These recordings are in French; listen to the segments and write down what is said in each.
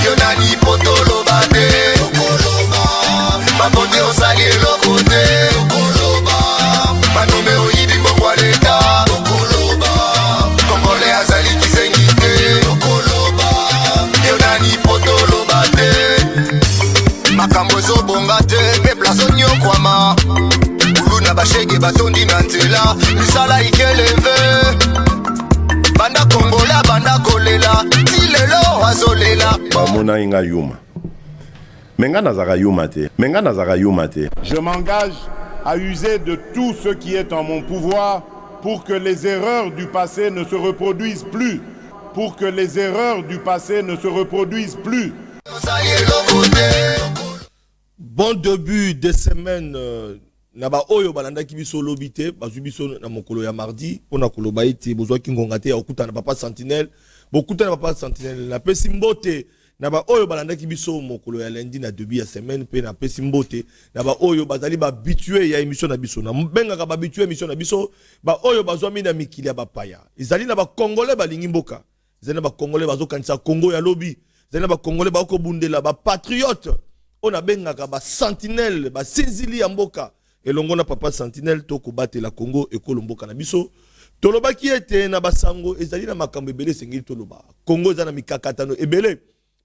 Yo nani potolo bate Mapote osali lokote Manome oyibi kwa leta Kongole azali kisengite Yo nani potolo bate Makambo zo bongate Me plazo nyokwama Uluna bashege batondi na nzela Misala ikeleve Banda kongola banda kolela Tilelo wazolela Bamona inga yuma Menga zaka yuma te Je m'engage à user de tout ce qui est en mon pouvoir pour que les erreurs du passé ne se reproduisent plus. Pour que les erreurs du passé ne se reproduisent plus. Bon début de semaine naba oyo balanda ki biso lobité bazu biso na mokolo ya mardi pona koloba ite bozwa ki ngonga te okuta na papa sentinelle bokuta na papa sentinelle na pesi mbote naba oyo balanda ki biso mokolo ya lundi na début ya semaine pe na pesi mbote naba oyo bazali ba habitué ya émission na biso na benga ka ba habitué émission na biso ba oyo bazwa mina mikili ya bapaya izali na ba congolais balingi mboka izali na ba congolais bazo kanisa Congo ya lobby izali na ba congolais ba ko bundela ba patriote on a benga ka ba sentinelle ba sinzili ya mboka elongo na papa sentinelle to ko batela Congo ekolo mboka na biso toloba ki ete na basango ezali na makambo ebele sengeli toloba Congo ezana mikakatano ebele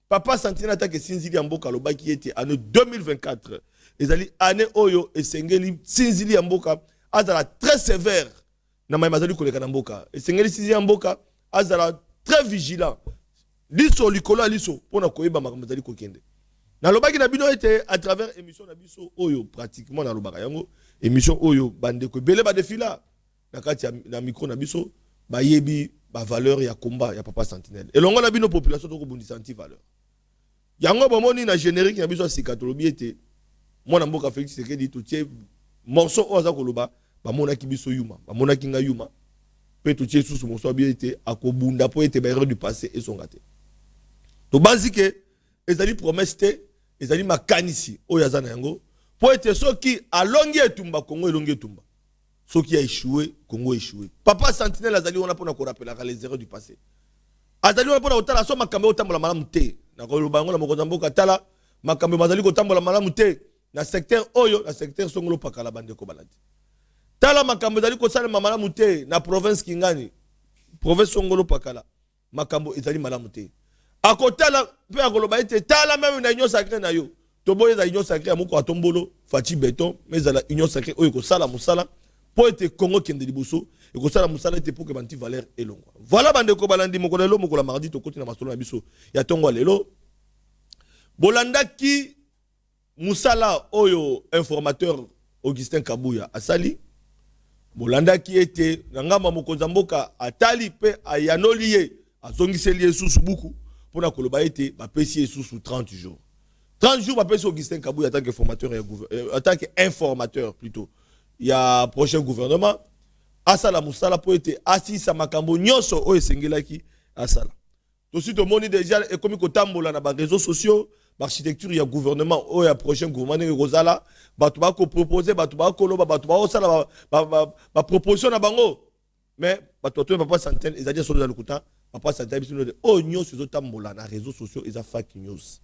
papa sentinelle atake sinzili ya mboka loba ki ete année 2024 ezali année oyo esengeli sinzili ya mboka azala très sévère na mayimazali koleka na mboka esengeli sinzili ya mboka azala très vigilant liso likolo liso pona koyeba makambo ezali kokende na lobaki na bino ete à travers émission na biso oyo pratiquement na lobaka yango émission oyo bandeko belé ba défila na kati na micro na biso ba yebi ba valeur ya combat ya papa sentinelle elongo na bino population to ko bundisa anti valeur yango bomoni na générique na biso sikatolobi ete mwana mboka Félix Tshisekedi to tie morceau oza koloba ba mona ki biso yuma ba mona ki nga yuma pe to tie susu morceau bi ete akobunda po ete ba erreur du passé et son gâté to bazike ezali promesse te ezali makanisi oyo azana yango po ete soki alongi etumba Congo elongi etumba soki a échoué Congo échoué papa sentinelle azali wana pona ko rappeler les erreurs du passé azali wana pona otala so makambo otambola malamu te na ko lubango na mokonza mboka tala makambo bazali ko tambola malamu te na secteur oyo na secteur songolo pakala bande ko baladi tala makambo ezali ko sala malamu te na province Kingani province songolo pakala makambo ezali malamu te akotala pe akoloba ete tala même na union sacrée na yo toboye za union sacrée amoko atombolo fachi béton mais za la union sacrée oyo ko sala musala po ete Congo kende liboso e ko sala musala ete pour que banti valeur elongwa voilà bande ko balandi moko lelo moko la mardi to koti na masolo na biso ya tongo lelo bolanda ki musala oyo informateur Augustin Kabuya asali bolanda ki ete ngamba mokonza mboka atali pe ayanoliye azongiseli Yesu buku pour na koloba ete ba pesi sous 30 jours. 30 jours ba pesi Augustin Kabuya en tant qu'informateur en tant qu'informateur plutôt. Il y a prochain gouvernement asala musala po ete asisa makambo nyonso o esengelaki asala. To suite moni déjà et comme ko tambola na ba réseaux sociaux, l'architecture ya gouvernement o ya prochain gouvernement ne rozala, batu ba ko proposer, batu ba ko loba, batu ba osala ba proposition na bango. Mais batu to papa centaine ezali solo dans le kuta. Papa sentinelle biso de oh news sur tambola na réseaux sociaux eza fake news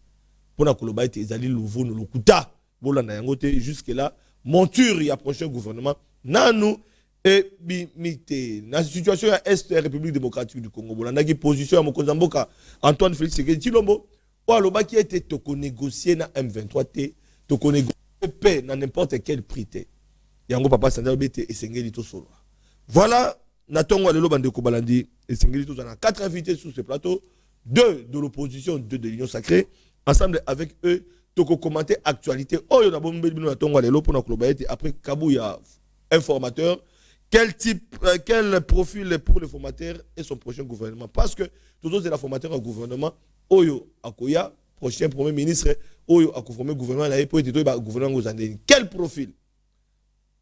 pona koloba ete ezali louvo no lokuta bolanda yango te jusque là monture ya prochain gouvernement nanu et bimite na situation ya est de la République démocratique du Congo bolanda ki position ya mokonza mboka Antoine Félix Tshisekedi Tshilombo o aloba ki ete to ko négocier na M23 te to ko négocier paix na n'importe quel prix te yango papa sentinelle bete esengeli to solo voilà Natongo lelo bandeko balandi et singeli tous en 4 invités sur ce plateau, 2 de l'opposition, 2 de l'Union sacrée, ensemble avec eux, toko commenter actualité. Oh yo na bombe bino natongo lelo pour na klobaete après Kabuya informateur, quel type quel profil pour le formateur et son prochain gouvernement parce que tous autres la formateur au gouvernement Oyo Akoya prochain premier ministre Oyo a conformé gouvernement là pour être gouvernement aux Andes. Quel profil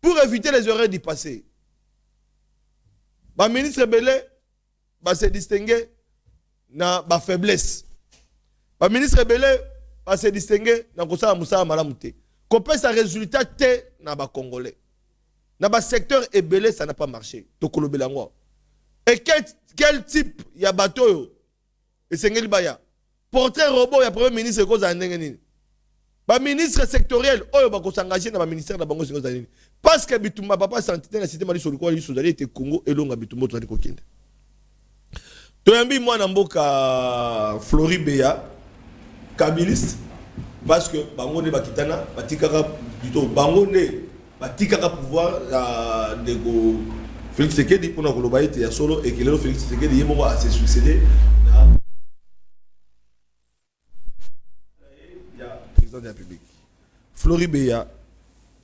pour éviter les erreurs du passé. Ba ministre Belé va se distinguer na ba faiblesse. Ba ministre Belé va se distinguer na kosala musala malamu te. Kopé sa résultat te na ba congolais. Na ba secteur ebelé ça n'a pas marché. Tokolo belango. Et quel type ya bateau et sengeli baya portrait robot ya premier ministre ko za ndenge nini ba ministre sectoriel oyo ba ko s'engager na ba ministère na bango za nini parce que bitumba papa santé na cité mali soluko ali sozali était Congo elonga bitumba to ali ko kende toyambi mwana mboka Floribeya kabiliste parce que bango ne bakitana batikaka plutôt bango ne batikaka pouvoir de go Félix Tshisekedi pour na koloba ete ya solo et que le Félix Tshisekedi yemo a se succéder na ya président de la République Floribeya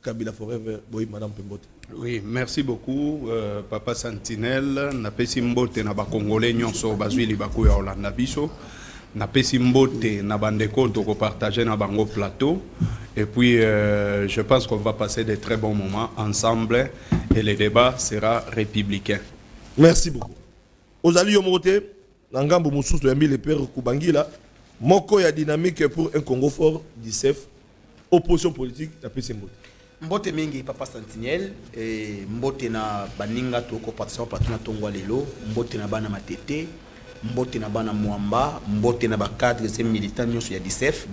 Kabila Forever boy madame Pembote. Oui, merci beaucoup papa Sentinelle na pesi mbote na ba congolais nyonso bazwi libako ya Olanda biso na pesi mbote na bandeko to ko partager na bango plateau et puis je pense qu'on va passer de très bons moments ensemble et le débat sera républicain. Merci beaucoup. Ozali yomote na ngambo mususu ya mille père Kubangila moko ya dynamique pour un Congo fort d'ICF opposition politique na pesi mbote. Mbote mingi papa Sentinelle mbote na baninga to ko participation patuna tongwa lelo mbote na bana matete mbote na bana mwamba mbote na ba cadre et militants nyonso ya DICF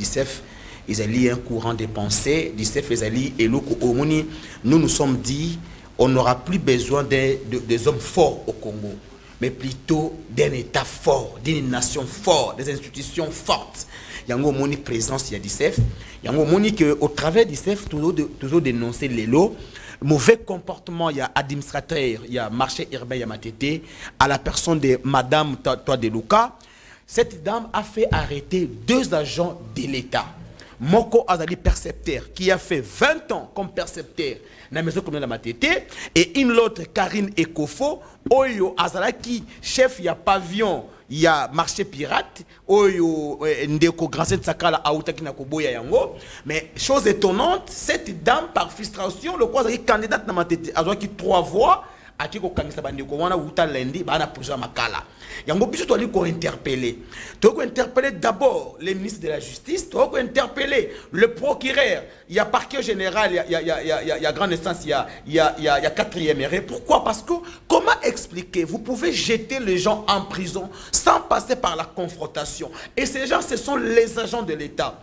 ils allient un courant de pensée DICF ils allient eloko omoni nous sommes dit on n'aura plus besoin des hommes forts au Congo mais plutôt d'un état fort d'une nation forte des institutions fortes yango moni présence ya DICF yango moni que au travers DICF toujours dénoncer les lots mauvais comportement il y a administrateur il y a marché urbain il y a Matete à la personne de madame Toi de Luka cette dame a fait arrêter 2 agents de l'État Moko Azali percepteur qui a fait 20 ans comme percepteur dans la maison communale de Matete et une autre Karine Ekofo Oyo Azalaki chef il y a pavillon il y a marché pirate Oyo Ndeko Grand Sakala Aoutaki na Koboya yango mais chose étonnante cette dame par frustration le quoi candidate na Matete Azalaki 3 voix atiko kangisa bandeko wana uta lundi bana prison makala yango biso to ali ko interpeller d'abord les ministres de la justice to ko interpeller le procureur il y a parquet général il y a grande instance il y a quatrième RE pourquoi parce que comment expliquer vous pouvez jeter les gens en prison sans passer par la confrontation et ces gens ce sont les agents de l'État.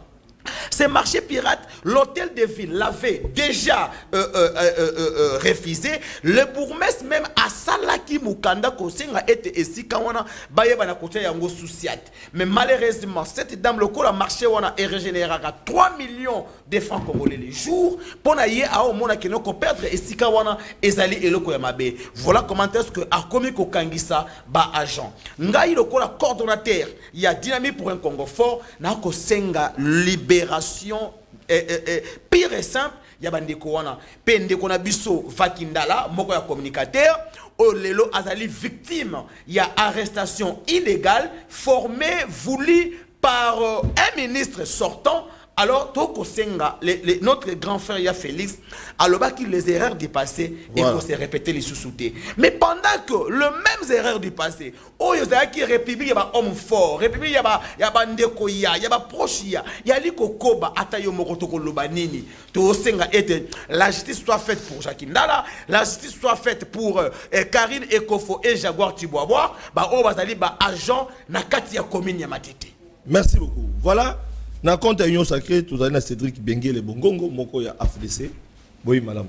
Ces marchés pirates, l'hôtel de ville l'avait déjà refusé. Le bourgmestre même à Salaki Mukanda Kosenga était ici quand on a baillé bana côté yango souciat. Mais malheureusement, cette dame le coup a marché on a régénéré à 3 millions de francs congolais les jours pour naïe à au mona qui nous perdre ici quand on a ezali eloko ya mabe. Voilà comment est-ce que a commis ko kangisa ba agent. Ngai le coup la coordonnateur, il y a dynamique pour un Congo fort na Kosenga libération pire et simple ya bandeko wana pe ndeko na biso vakindala moko ya communicateur o lelo azali victime ya arrestation illégale formée voulue par un ministre sortant. Alors, notre grand frère ya Félix, alors qu'il les erreurs du passé, il faut se répéter les sous-soutés. Mais pendant que le même erreur du passé, oh, il y a qui République, il y a homme fort, République, il y a ndeko il y a proche, il y a liko koba atayo mokotoko lobanini. To senga ete la justice soit faite pour Jacques Ndala, la justice soit faite pour Karine Ekofo et Jaguar Tiboaboa, ba o bazali ba agent na kati ya commune ya Matete. Merci beaucoup. Voilà. Na compte à Union Sacrée, tout à Cédric Benguele Bongongo, Moko ya AFDC. Oui, madame.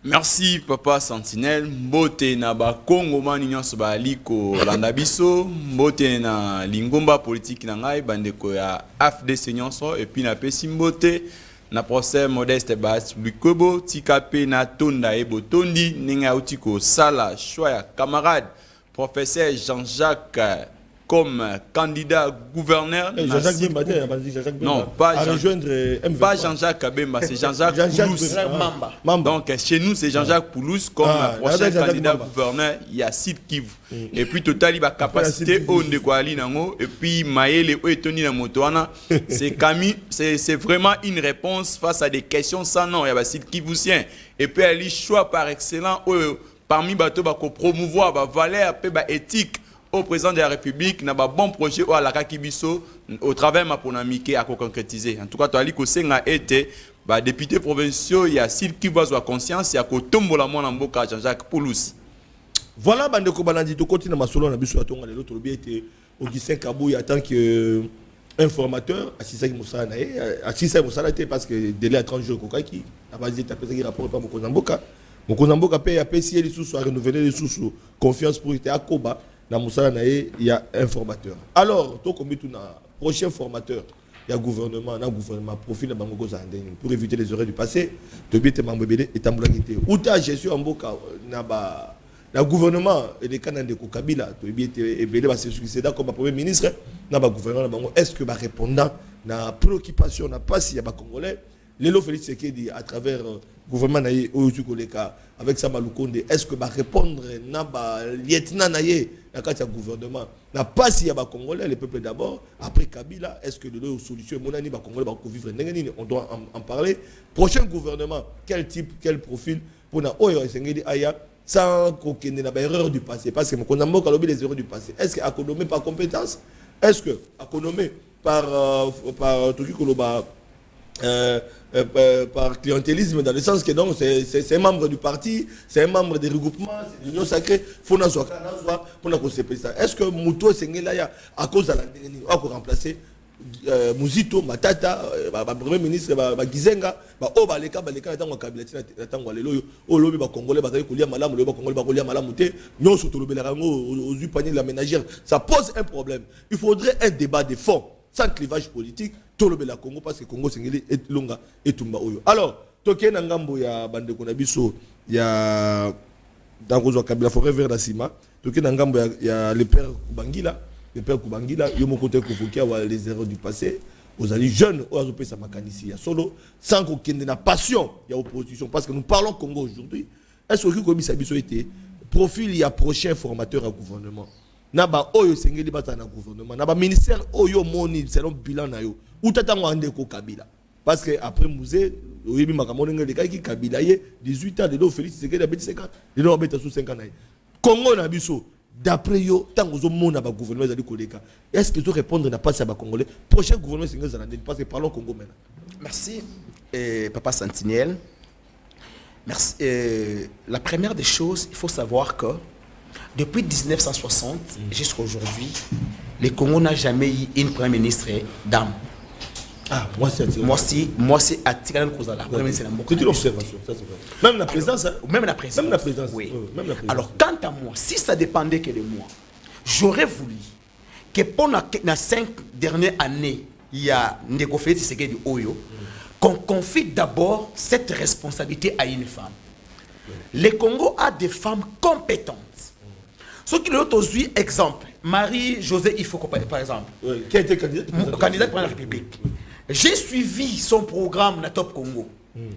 Merci, papa Sentinelle. Mbote na ba Congo mani nyonso ba liko landa biso, mbote na lingomba politique na ngai bandeko ya AFDC nyonso et puis na pesi mbote na procès Modeste Bas Lukobo tikape na tonda e botondi ninga utiko sala choix ya camarade professeur Jean-Jacques comme candidat gouverneur. Jean-Jacques Bemba, non, pas Jean-Jacques Bemba, c'est Jean-Jacques Poulos. Donc chez nous, c'est Jean-Jacques Poulos comme prochain candidat gouverneur. Il y a Sud Kivu. Et puis total, il a capacité on de quoi aller nango. Et puis Maël et Tony na motoana. C'est Camille, c'est vraiment une réponse face à des questions sans nom. Il y a Sud Kivusien. Et puis elle choix par excellent parmi bateau bako promouvoir ba valeur pe ba éthique au président de la République n'a pas bon projet au la Kibiso au travers ma ponamike à concrétiser. En tout cas, toi ali ko senga été ba député provinciaux il y a s'il qui va avoir conscience il y a ko tombola mona mboka Jean-Jacques Poulos. Voilà bande ko balandi to continue ma solo na biso atonga lelo to bien été Augustin Kabouya en tant que informateur assisaki musala na ye assisaki musala te parce que délai à 30 jours kokaki abazi tapesaki rapport pa mokonzi mboka pe apesi ye lisusu a renouveler lisusu confiance pour ete akoba na musala na ye ya informateur. Alors tokomi tuna prochain formateur ya gouvernement na gouvernement profil na bango kozala ndenge pour éviter les erreurs du passé tobi te mambo ebele etambulaki te uta gestion ya mboka na gouvernement et les canaux de Kabila, c'est succédant comme premier ministre, na gouvernement, est-ce que répondant na préoccupation na pas si y a Congolais, Lelo Félix Sekedi à travers gouvernement avec sa Malukonde, est-ce que répondre na lieutenant naye na katia gouvernement na pas si y a Congolais, le peuple d'abord, après Kabila, est-ce que de l'autre solution monani Congolais va vivre, on doit en parler. Prochain gouvernement, quel type, quel profil pour na oyo Sengedi aya sans qu'il y ait des erreurs du passé. Parce que nous avons les erreurs du passé. Est-ce qu'économé par compétence? Est-ce qu'économé par clientélisme, dans le sens que c'est un membre du parti, c'est un membre des regroupements, c'est l'union sacrée, il faut qu'on se ça. Est-ce que Mouto Sengelaya, à cause de la remplacer Muzito Matata premier ministre Gizenga baleka tango kabila tina tango lelo o lobi ba congolais ba kolia malamu lobi ba congolais ba kolia malamu te nyonso to lobela rango aux paniers de la ménagère, ça pose un problème. Il faudrait un débat de fond sans clivage politique to lobela Congo parce que Congo sengeli et longa et tumba oyo. Alors toke na ngambo ya bande ko na biso ya dango zo kabila forêt vert da sima toke na ngambo ya le père Bangila. Le père Kubangila, il y a les erreurs du passé, aux alliés jeunes, aux alliés sa mécanicien solo, sans qu'il y ait de passion, il y a opposition. Parce que nous parlons Congo aujourd'hui. Est-ce que vous avez été profil, il y a prochain formateur à gouvernement. Naba Oyo Sengeli Bata na gouvernement. Naba ministère Oyo Moni, c'est un bilan na yo. Ou t'attends à Ndeko Kabila. Parce que après Mouzé, Oyebi Makamonenge de Kaki Kabila, 18 ans de l'eau, Félix Sekedi a 50 ans, de l'eau sous 5 ans. Congo Nabiso. D'après yo, tant que vous avez gouvernement, est-ce que vous répondre n'a pas à Congolais? Prochain gouvernement, c'est parce que parlons Congo maintenant. Merci, Papa Sentinelle. Merci. La première des choses, il faut savoir que depuis 1960 jusqu'à aujourd'hui, le Congo n'a jamais eu une première ministre dame. Ah, moi c'est Atikana Kozala. C'est une observation, ça c'est vrai. Même la présidence. Même la présidence. Même la présidence. Oui. Même la présidence. Alors, quant à moi, si ça dépendait que de moi, j'aurais voulu que pendant les 5 dernières années, il y a Ndeko Félix Tshisekedi Oyo, qu'on confie d'abord cette responsabilité à une femme. Le Congo a des femmes compétentes. Ce qui l'autre aujourd'hui, exemple, Marie-Josée Ifoko, par exemple, qui a été candidate pour la République. Oui. J'ai suivi son programme na Top Congo.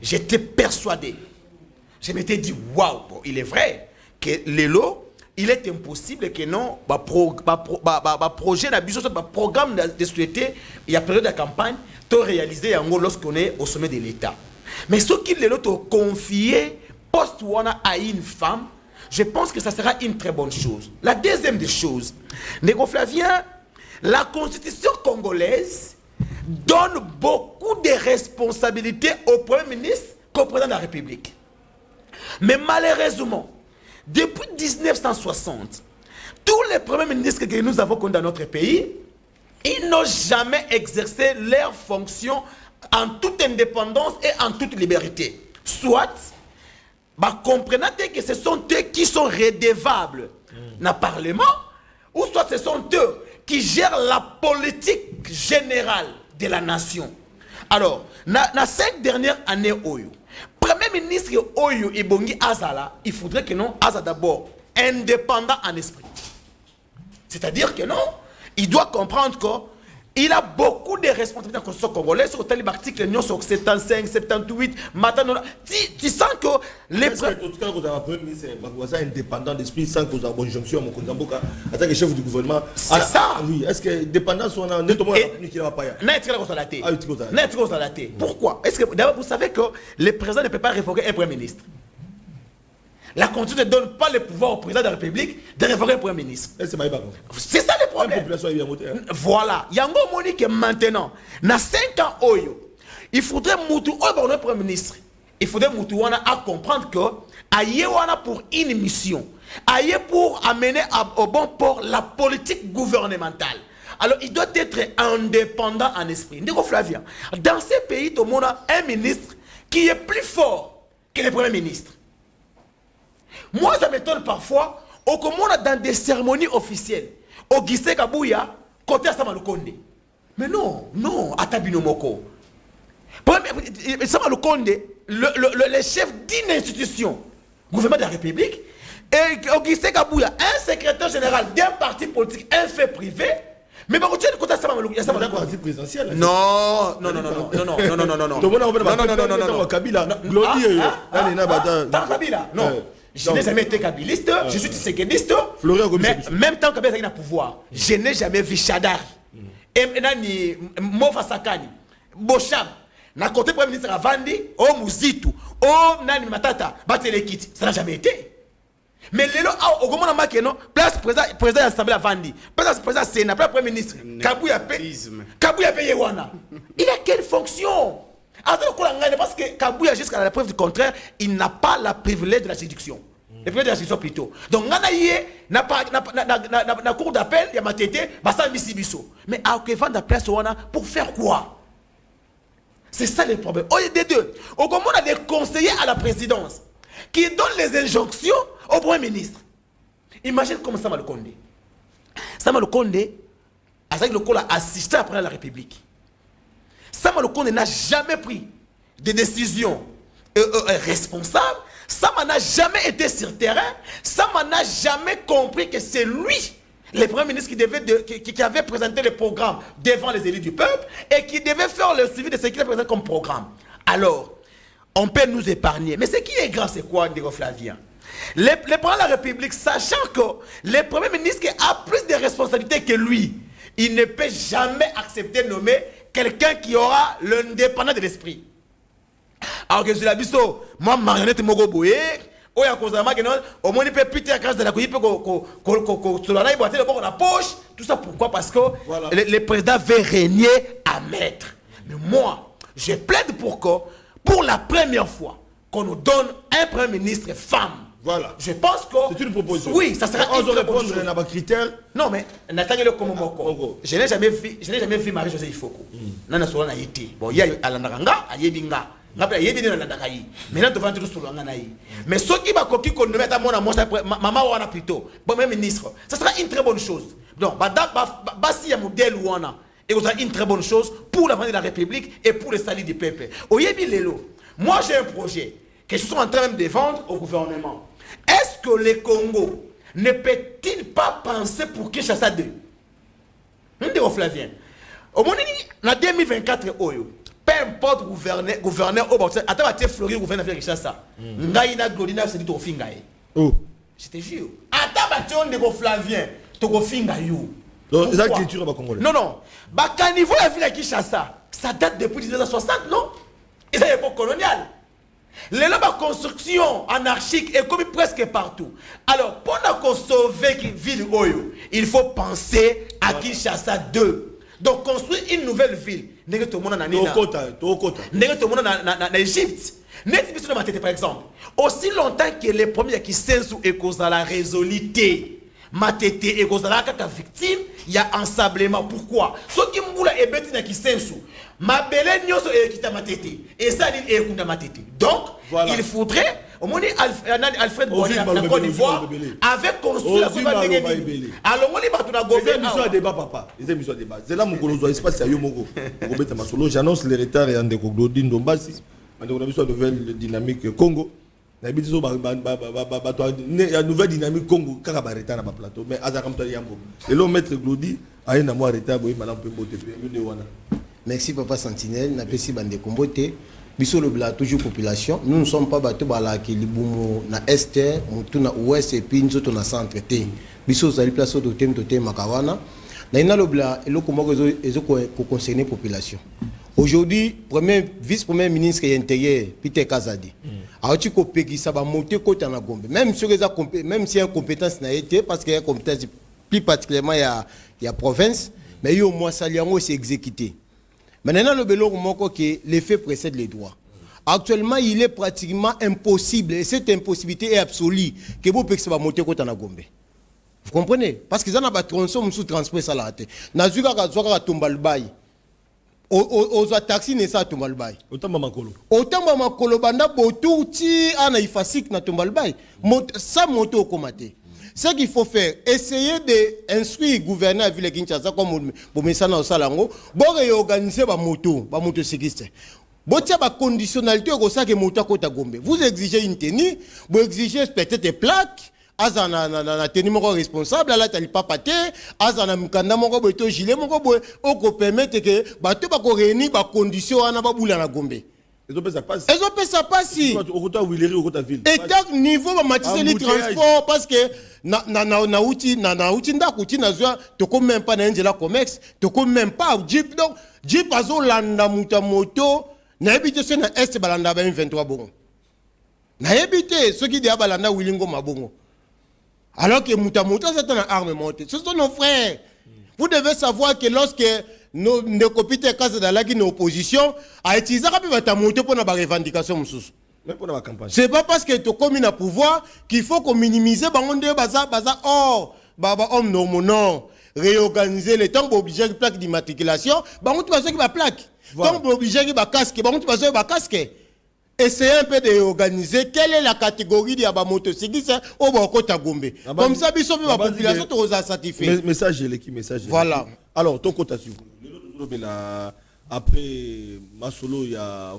J'étais persuadé. Je m'étais dit, waouh, il est vrai que Lelo, il est impossible que non, projet, programme de société, il y a période de campagne, tout réalisé lorsqu'on est au sommet de l'État. Mais ce qu'il Lelo t'a confié, post-wana à une femme, je pense que ça sera une très bonne chose. La deuxième des choses, Nego Flavien, la constitution congolaise donne beaucoup de responsabilités au Premier ministre qu'au président de la République. Mais malheureusement, depuis 1960, tous les premiers ministres que nous avons connus dans notre pays, ils n'ont jamais exercé leurs fonctions en toute indépendance et en toute liberté. Soit, comprenez que ce sont eux qui sont redevables dans le Parlement, ou soit ce sont eux qui gèrent la politique générale de la nation. Alors, dans 5 dernières années, Premier ministre Oyo Ebongi Azala, il faudrait que non, Azala d'abord indépendant en esprit. C'est-à-dire que non, il doit comprendre qu'il a beaucoup de responsabilités dans la constitution congolaise, sur tel article 75, 78, maintenant, tu sens que les indépendant d'esprit sans que vous ayez une jonction en tant que chef du gouvernement. C'est ça. Oui, est-ce que dépendance on a nettement qui va pas Pourquoi? Est-ce que d'abord vous savez que le président ne peut pas révoquer un premier ministre? La Constitution ne donne pas le pouvoir au président de la République de révoquer un premier ministre. C'est ça le problème. Voilà. Yango moni que maintenant, dans 5 ans, il faudrait Moutou un premier ministre. Il faudrait Moutou à comprendre que aïe pour une mission, aïe pour amener au bon port la politique gouvernementale. Alors, il doit être indépendant en esprit. Ndeko Flavien, dans ces pays, tout le monde a un ministre qui est plus fort que le premier ministre. Moi, ça m'étonne parfois, au Komona, dans des cérémonies officielles, au Gise Kabouya, côté à Samalukonde. Mais non, Atabino Moko. Samalukonde, le chef d'une institution, gouvernement de la République, et au Gise Kabouya, un secrétaire général d'un parti politique, un fait privé, mais par contre, côté Samalukonde, il y a un parti présidentiel. Non. Je n'ai jamais été kabiliste, je suis séquediste, mais même temps que Kabila est au pouvoir, je n'ai jamais vu Chadar, Mofa Sakani, Bocham, na côté premier ministre Avandi, au Muzitu, au Nani Matata, Batelekiti, ça n'a jamais été. Mais les lots, au moment où on a place président de l'Assemblée Avandi, place président Sénat, place premier ministre, Kabouya payé Wana. Il a quelle fonction? Parce que Kabouya, jusqu'à la preuve du contraire, il n'a pas la privilège de la séduction. Le privilège de la séduction plutôt. Donc, na cour d'appel, il y a ma tété, Bassa Missibiso. Mais à Okevan de la place pour faire quoi? C'est ça le problème. Au lieu des deux, au moment on a des conseillers à la présidence qui donnent les injonctions au premier ministre. Imagine comment Sama Lukonde. Sama Lukonde, avec le col a assisté après la République. Sama Lukonde n'a jamais pris de décisions responsables. Sama n'a jamais été sur terrain. Sama n'a jamais compris que c'est lui, le premier ministre, qui avait présenté le programme devant les élus du peuple et qui devait faire le suivi de ce qu'il a présenté comme programme. Alors, on peut nous épargner. Mais ce qui est grave, c'est quoi, Ndeko Flavien? Le président de la République, sachant que le premier ministre qui a plus de responsabilités que lui, il ne peut jamais accepter de nommer quelqu'un qui aura l'indépendance de l'esprit. Alors que je l'ai dit, moi, marionnette Mogo Boye, au moins il peut piter à cause de la couille, la poche, tout ça pourquoi? Parce que le président veut régner à maître. Mais moi, je plaide pour la première fois, qu'on nous donne un premier ministre femme. Voilà. Je pense que... C'est une proposition. Oui, ça sera une très bonne chose. On a critères. Non, mais Nathalie comme Moko. Je n'ai jamais vu Marie-Josée Ifoko. Nana Sola n'a été. Bon, il y a Alandaranga, Ayebinga. Maintenant, devant tout sur l'anganaï. Mais ceux qui va coquiller qu'on ne mette à mon amour, maman ou ana plutôt, bon, même ministre, ça sera une très bonne chose. Donc, si il y a un modèle ou ana, et ça sera une très bonne chose pour l'avenir de la République et pour le salut du peuple. Oyebi Lelo, moi j'ai un projet que je suis en train même de vendre au gouvernement. Est-ce que le Congo ne peut-il pas penser pour Kinshasa 2? Ndeko Flavien. Au moment où, en 2024, peu importe gouverneur au Bauti, attends, tu es Fleury, gouverneur de Kinshasa. Ngaïna Glodina, c'est dit au Fingaï. Oh. Je te jure. Attends, tu es Ndeko Flavien, tu es au Fingaï. Donc, ça, culture au Congolais. Non. Quand niveau la ville à Kinshasa, ça date depuis 1960, non? Et c'est l'époque coloniale. Les lois de construction anarchique est commis presque partout. Alors, pour sauver la ville, il faut penser à Kinshasa 2. Donc, construire une nouvelle ville. N'est-ce que tout le monde en Égypte. Par exemple, aussi longtemps que les premiers qui sont et cause de la résoluté, Matete et cause de la victime, il y a ensablement. Pourquoi? Ceux qui moulent et bêtis qui sont ma belle nyoso et qui t'a Matete. Et ça, il est kunda Matete. Donc, voilà. Il faudrait, au moins, Alfred Boigny, la Côte d'Ivoire, avait construit la Côte d'Ivoire. Alors, on est dans la gouvernement. C'est débat, papa. C'est là mon colosso. Espace à Yomogo. J'annonce les retards et Andeko Glodine Dombasi. On a besoin de nouvelle dynamique Congo. Il y a une nouvelle dynamique Congo. Il y a un plateau. Mais et l'homme maître Glodi a un amour retard. Merci Papa Sentinelle. Napesi bande kombote. Biso le bla toujours population. Nous ne sommes pas battus par la Kilibumo na est, na ouest et puis nous sommes na centre T. Biso zali place au thème Makawana. Na ina le bla et le comment que concerner population. Aujourd'hui, vice-premier ministre et intérieur Peter Kazadi. Alors tu copé qui ça va monter côté na Gombe. Même si il y a une compétence n'a été parce qu'il y a une compétence plus particulièrement il y a province, mais il y a au moins ça c'est exécuté. Maintenant, le bélo remonte que les faits précèdent les droits. Actuellement, il est pratiquement impossible, et cette impossibilité est absolue, que vous puissiez monter côté na Gombe. Vous comprenez? Parce qu'ils ont un tronçon sous transport ça là. Nazuka kazoka tombalbaï. Aux taxi ne ça tombalbaï. Autant makolo. Autant makolo banda botouti ana ifasik na tombalbaï. Ça moto au comité. Ce qu'il faut faire, essayer d'instruire le gouverneur de la ville de Kinshasa comme Bomesana au Salango, pour réorganiser la moto cycliste. Bon, il y a des conditionnalités pour ça que moto à Gombe. Vous exigez une tenue, vous exigez peut-être des plaques, azana tenue responsable, là tu pas paté, azana mukanda moko beto gilet moko boy, on permettre que bateau ba ko réunir ba conditions ana ba boula na Gombe. Ils ont fait ça passe. Ils ont fait ça passe. Au côté où il est, au côté ville. Et tant niveau va matiser les transports parce que na uti ndakuti na zwa to comme même pas na njela comex, to comme même pas jeep donc jeep azo landa moto na ebité ce na est balanda ba 23 bongo. Na ebité ceux qui dia balanda wilingo mabongo. Alors que moto c'est une arme montée. Ce sont nos frères. Vous devez savoir que lorsque nos copies de cases dans la opposition a utilisé ta moto pour la revendication. C'est pas parce que tu as commis le pouvoir qu'il faut qu'on minimise homme non réorganiser les temps pour obliger une plaque d'immatriculation. Tu vas faire plaque. Tant pour obliger une casque, tu vas faire casque. Essayez un peu de réorganiser quelle est la catégorie de la motocycliste au Bokota Gombe. Comme ça, la population te satisfait. Message l'équipe, message. Voilà. Alors, ton côté, après Masolo, il y a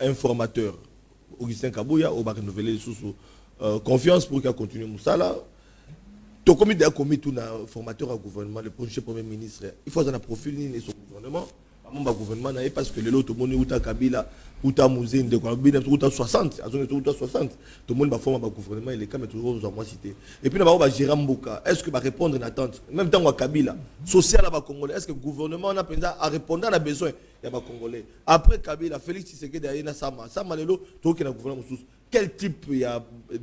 un formateur, Augustin Kabouya, on va renouveler sous confiance pour qu'il continue Moussala. Tu as commis tout un formateur au gouvernement, le prochain premier ministre. Il faut un profil de son gouvernement. Mon gouvernement parce que les autres monde uta Kabila uta Mouzine de Kabila uta 60 uta 60 tout le monde va former gouvernement il est quand même toujours aux moi cité et puis là-bas gérer Mboka est-ce que va répondre à l'attente même temps Kabila social à Congolais est-ce que le gouvernement a à répondre à la besoin il y a Congolais après Kabila Félix Tshisekedi a Sama lelo tout que le gouvernement sous quel type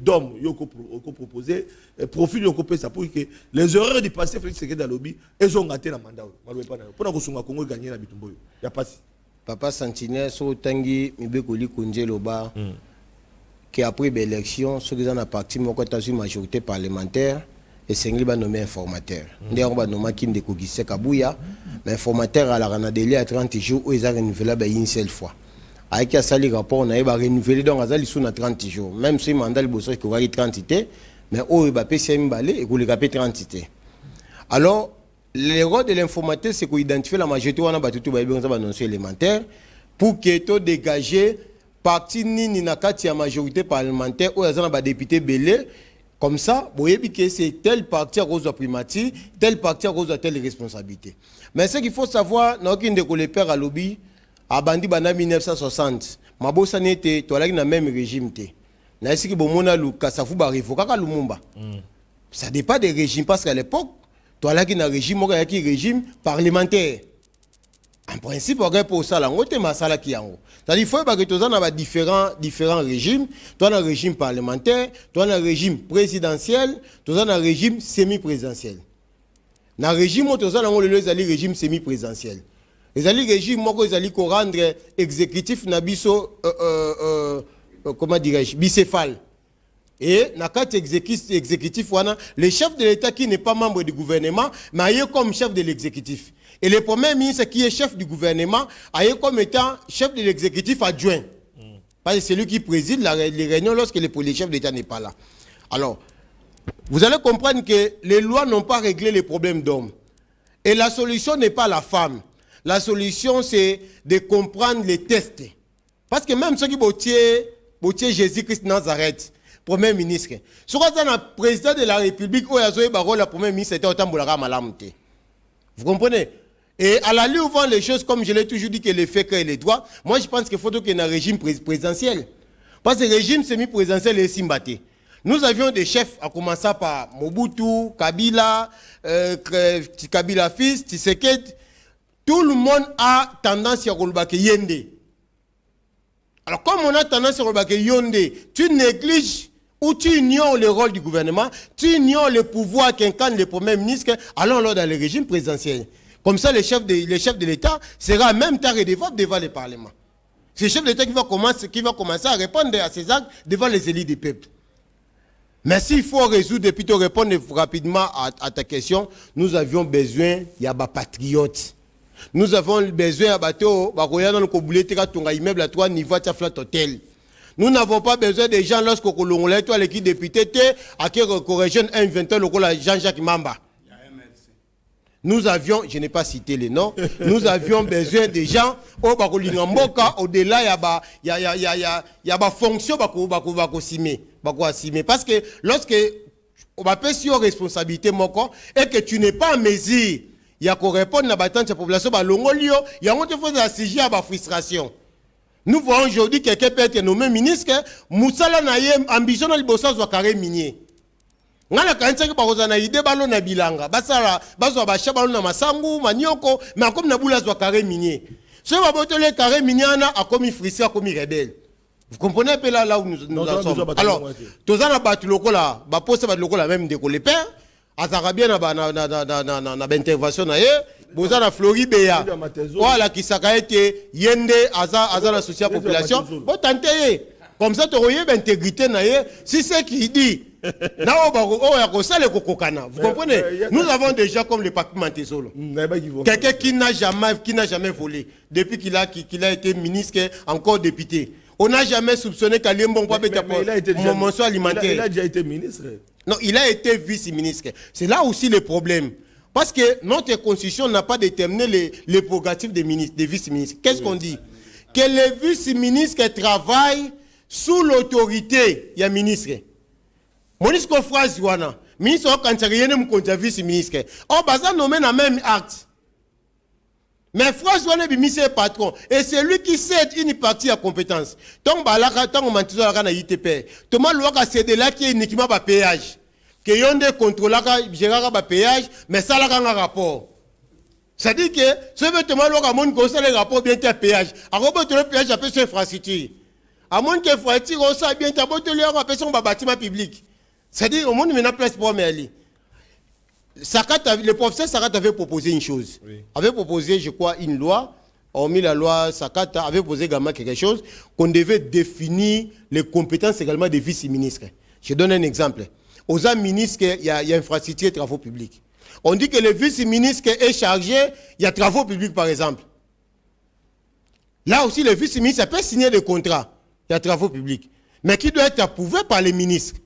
d'homme yoko proposé profil yoko ça pour que les erreurs du passé Félix Tshisekedi a lobby ils ont raté la mandat pour que le Congo gagner la bitumbo ya pas Papa Sentinelle so tangi mibekoli konje loba que après l'élection ceux qui ont la parti moko ta majorité parlementaire et sengli ba nommé informateur ndé on ba nommer Kinde Kogise Kabouya mais informateur à la ranadeli à 30 jours où ils ont renouvelé une seule fois avec un sali rapport on a renouvelé donc azali sous na 30 jours même si mandat le bosso qui va 30 mais au ba PCM balé et ko le capé 30 alors le rôle de l'informateur, c'est qu'identifier la majorité de l'annonce élémentaire pour que tu dégages parti ni nakati la majorité parlementaire ou les députés belé comme ça, vous voyez que c'est tel parti à cause de primatie, tel parti à cause de telle responsabilité. Mais ce qu'il faut savoir, dans aucune de les pères à lobby, à Bandi Bana 1960, ma bossa n'était toi là dans le même régime. Na ce qui bomona luka ça fout barifo kaka lumumba. Ça dépend des régimes parce qu'à l'époque toi là qui na régime qui régime parlementaire en principe on regarde pour ça là on te masala qui yango c'est-à-dire faut que tu as différents régimes toi dans régime parlementaire toi dans régime présidentiel toi dans régime semi-présidentiel dans régime tu as dans le régime semi-présidentiel les régime moko ils ko rendre exécutif na biso comment dirais-je bicéphale. Et dans le exécutif, le chef de l'État qui n'est pas membre du gouvernement, mais il est comme chef de l'exécutif. Et le premier ministre qui est chef du gouvernement, il est comme étant chef de l'exécutif adjoint. Parce que c'est lui qui préside les réunions lorsque le chef de l'État n'est pas là. Alors, vous allez comprendre que les lois n'ont pas réglé les problèmes d'hommes. Et la solution n'est pas la femme. La solution, c'est de comprendre les tests. Parce que même ceux qui botier Jésus-Christ Nazareth, Premier ministre. Si vous êtes le président de la République, où le Premier ministre était autant de malamté. Vous comprenez? Et à la lutte, on voit les choses comme je l'ai toujours dit que les faits et les droits. Moi, je pense qu'il faut qu'il y ait un régime présidentiel. Parce que le régime semi-présidentiel est simbaté. Nous avions des chefs, à commencer par Mobutu, Kabila, Kabila fils, Tshisekedi. Tout le monde a tendance à rouler Yende. Alors, comme on a tendance à rouler Yende, tu négliges ou tu ignores le rôle du gouvernement, tu ignores le pouvoir qu'incarne le Premier ministre, allons lors dans le régime présidentiel. Comme ça, le chef de l'État sera en même temps redevable devant le Parlement. C'est le chef de l'État qui va commencer à répondre à ses actes devant les élites du peuple. Mais s'il faut résoudre et puis te répondre rapidement à ta question, nous avions besoin, il y a des patriotes. Nous avons besoin de bateau, immeuble à 3 niveaux de flat hotel. Nous n'avons pas besoin des gens lorsque l'on est l'équipe député à qui corrigent un 20 ans le Jean-Jacques Mamba. Nous avions, je n'ai pas cité les noms, nous avions besoin des gens au-delà il y a fonction parce que lorsque on va payer sur responsabilité et que tu n'es pas en mesure il y a qu'on répondre à la population il y a un faut assister à la frustration. Nous voyons aujourd'hui quelqu'un peut être nommé ministre Moussala Naye ambition de l'Ibosa soit carré minier. Ngala kanisa ki bakoza na ide balo na bilanga basala bazwa basha balo na masangu manioko mais comme na bula zwa carré minier. Ce babotole carré minier a commis frustré a commis rebelle. Vous comprenez un peu là où nous sommes. Alors, tous les battu lokola, ba poste bat lokola même de les pères, azarabien na intervention na ye, boza na Floribéa. Voilà qui saka été yende aza la société population. Bon tenter comme ça tu aurais intégrité na ye, si c'est qui dit vous comprenez? Nous avons déjà comme le papier Mantezolo. Quelqu'un qui n'a jamais volé depuis qu'il a été ministre, encore député. On n'a jamais soupçonné qu'Aliembon peut être mon mensuel alimentaire. Il a déjà été ministre. Non, il a été vice-ministre. C'est là aussi le problème. Parce que notre constitution n'a pas déterminé les prérogatives des vice-ministres. Qu'est-ce qu'on dit? Que les vice-ministres travaillent sous l'autorité du ministre. Monisco phrase wana ministre quand rien ne me vice-ministre. Oh baza nommé dans même acte. Mais phrase wana bi ministre patron et c'est lui qui cède une partie à compétence. Donc balaka tant mantizo la na ITP. Thomas loi ka céder là qui est uniquement ba péage. Que yonde contrôler ka gérer ba péage mais ça la un rapport. Ça dit que ce veut Thomas loi ka mon conseil le rapport bien péage. A robot le péage appelle sur infrastructure. À moins que infrastructure on ça bien ta botte le appelle son bâtiment public. C'est-à-dire, au monde, il y a place pour aller. Le professeur Sakat avait proposé une chose. Oui. Avait proposé, je crois, une loi. Hormis la loi, Sakat avait proposé également quelque chose, qu'on devait définir les compétences également des vice-ministres. Je donne un exemple. Aux ministres, il y a infrastructure et travaux publics. On dit que le vice-ministre est chargé, il y a travaux publics par exemple. Là aussi, le vice-ministre peut signer des contrats, il y a travaux publics. Mais qui doit être approuvé par les ministres.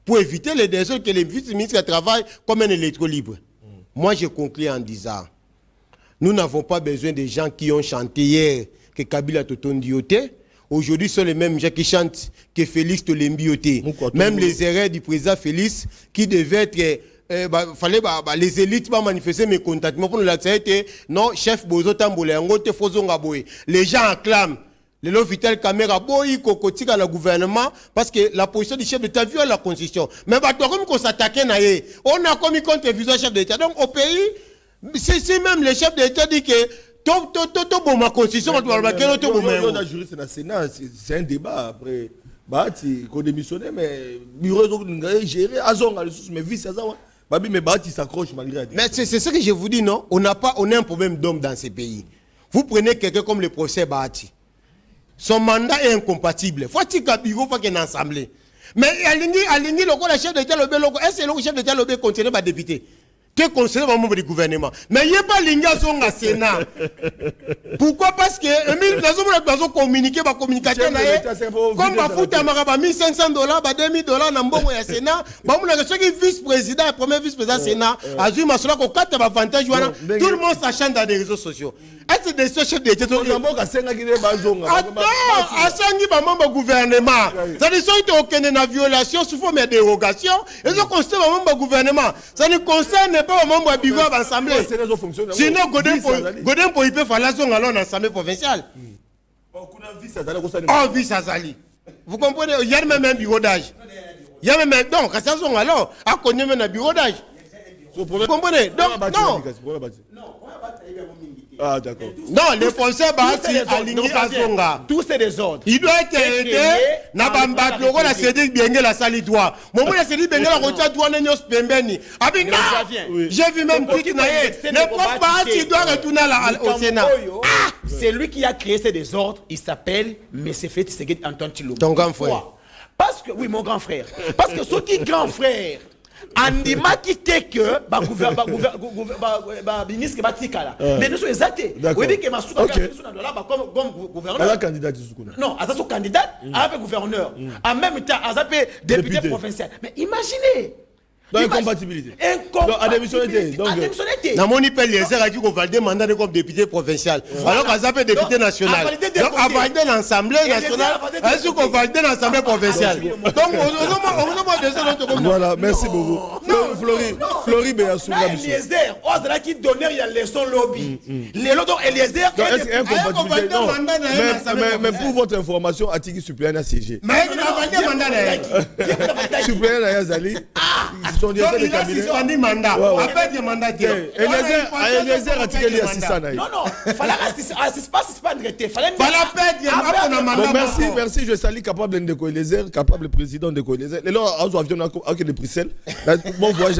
Pour éviter les désordres que les vice-ministres travaillent comme un électro libre. Moi, je conclue en disant, nous n'avons pas besoin de gens qui ont chanté hier que Kabila Totondioté. Aujourd'hui, ce sont les mêmes gens qui chantent que Félix Tolembioté. Même les erreurs du président Félix qui devaient être... fallait les élites manifester mes contacts. Pour nous, non, chef Bozo Tamboulé, les gens acclament. Le l'hôpital caméra boy kokotika le gouvernement parce que la position du chef d'État viole la constitution. Mais comme qu'on s'attaquait naé, on a commis contre le chef d'État. Donc au pays, si même le chef d'État dit que bon ma constitution on doit on a juré c'est Sénat, c'est un débat après. Bah tu qu'on démissionné mais bureau donc gérer azon les ressources mais vice ça babi mais bah tu s'accroche malgré. Mais c'est ce que je vous dis non, on a un problème d'homme dans ces pays. Vous prenez quelqu'un comme le procès Bahati. Son mandat est incompatible. Faut-il qu'il faut qu'il y ait une assemblée. Mais Aligny, le chef d'État, est-ce que le chef d'État le conseiller par député? Que conseiller par membre du gouvernement? Mais il n'y a pas Aligny à son Sénat. Pourquoi? Parce que nous avons communiqué, comme ma fout à Maraba, $1,500, $2,000 dans le Sénat, ceux qui vice-président, premier vice-président Sénat, a vu Massola qu'on a un avantage, tout le monde s'achète dans les réseaux sociaux. Est-ce que des chefs d'État sont... Attends, Assangi va membre gouvernement. C'est-à-dire qu'ils ont une violation sous forme de dérogation. Ils ont constaté un membre gouvernement. Ça ne concerne pas un membre de l'Assemblée. Sinon, Godin pour y faire en Assemblée provinciale. Oh, vice Azali. Vous comprenez? Il y a même un bureau d'âge. Il y a même un... Donc, alors, à connaître même un bureau d'âge. Vous comprenez? Donc, non. Ah, d'accord. Non, les Français Bahati aligné à Zonga. Tous ces désordres. Il doit être aidé. Nabamba, le rôle a cédé bien la sali droit. Mon a cédé bien la route droit n'ayons pembeni. Abina. J'ai vu même qui naïe. Le prof Bahati doit retourner au Sénat. C'est lui qui a créé ces désordres. Il s'appelle M. Feti Seged Antoine Tshilombo. Ton grand frère. parce que oui mon grand frère parce que ceux qui grand frère andima qui te que ministre batikala mais nous sommes exactés oui dit que masuka comme gouverneur la candidat non azaso candidat avec gouverneur en même temps azape député provincial mais imaginez donc incompatibilité donc adémissionné donc namoni pe Eliezer qui ko valider mandat comme député provincial alors qu'azape député national donc a valider l'assemblée nationale est-ce qu'on valider l'assemblée provinciale donc on voilà merci beaucoup Flori Beyasunga Eliezer osera qui donner il y a leçon lobby les lots Eliezer incompatibilité mais pour votre information Atiki suppléant à siéger mais il a validé mandat suppléant à Yazali donc il a suspendu mandat après du mandat Eliezer a tiré les assistants non fallait merci je salue capable de Eliezer capable président de Eliezer les là on avion avec de Bruxelles bon voyage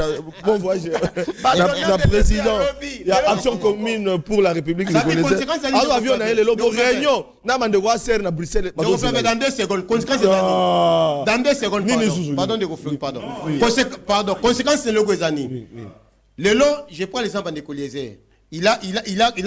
la président il y a action commune pour la République de Eliezer on avion na les lobo réunion na mande wa ser na Bruxelles dans 2 secondes conséquence dans 2 secondes pardon de Flori pardon conséquence c'est le Gozani. Le lot, je prends l'exemple de Eliezer. Il a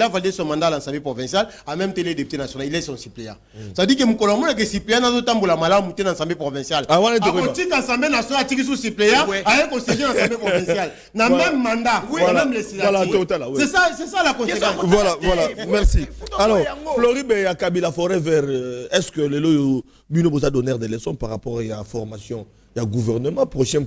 validé son mandat à l'Assemblée provinciale, en même temps les députés nationaux, il est son suppléant. Ça dit que mon collègue est suppléant dans le temps où la malade monté dans l'Assemblée provinciale. À côté de l'Assemblée nationale, il est suppléant, avec conseiller dans l'Assemblée provinciale. Dans le même mandat, même les c'est ça la conséquence. Voilà, merci. Alors, Florib et Kabila Forever, est-ce que le lot Bino vous a donné des leçons par rapport à la formation? Il y a gouvernement prochain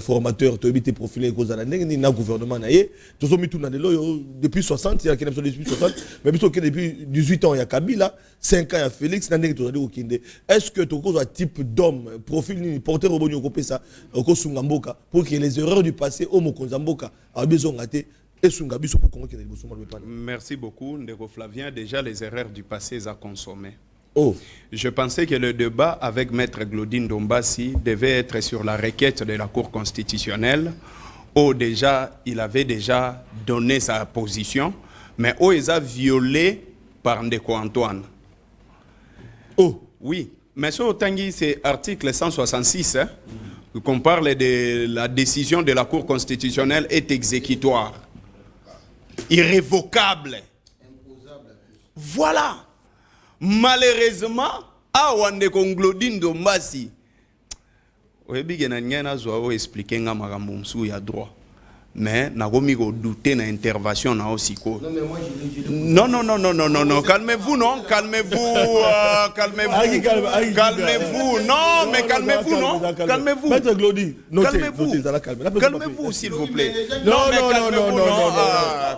formateur tu as profilé cause à la nègre na gouvernement naie tous mis tout dans depuis 60 il y a quelqu'un depuis 60 mais depuis 18 ans il y a Kabila 5 ans il y a Félix na nègre tu as dit est-ce que tu as un type d'homme profil ni porteur au bonio copé ça au Sungamboka pour que les erreurs du passé au Mokonzamboka a besoin gâté et Sungabiso pour qu'on merci beaucoup Ndeko Flavien déjà les erreurs du passé à consommer. Oh. Je pensais que le débat avec Maître Glodine Dombassi devait être sur la requête de la Cour constitutionnelle où déjà il avait déjà donné sa position, mais où il a violé par Ndeko Antoine. Oh. Oui, mais sur Tanguy, c'est article 166, qu'on parle de la décision de la Cour constitutionnelle est exécutoire, irrévocable. Imposable. Voilà. Malheureusement, Awande Glodine Dombassi, oyebi na nyana zo expliquer nga makambo msu ya droit. Mais nagomi go douter na intervention na osiko. Non, calmez-vous non, calmez-vous non, mais calmez-vous non, calmez-vous. Maître Glody, calmez-vous s'il vous plaît. Non,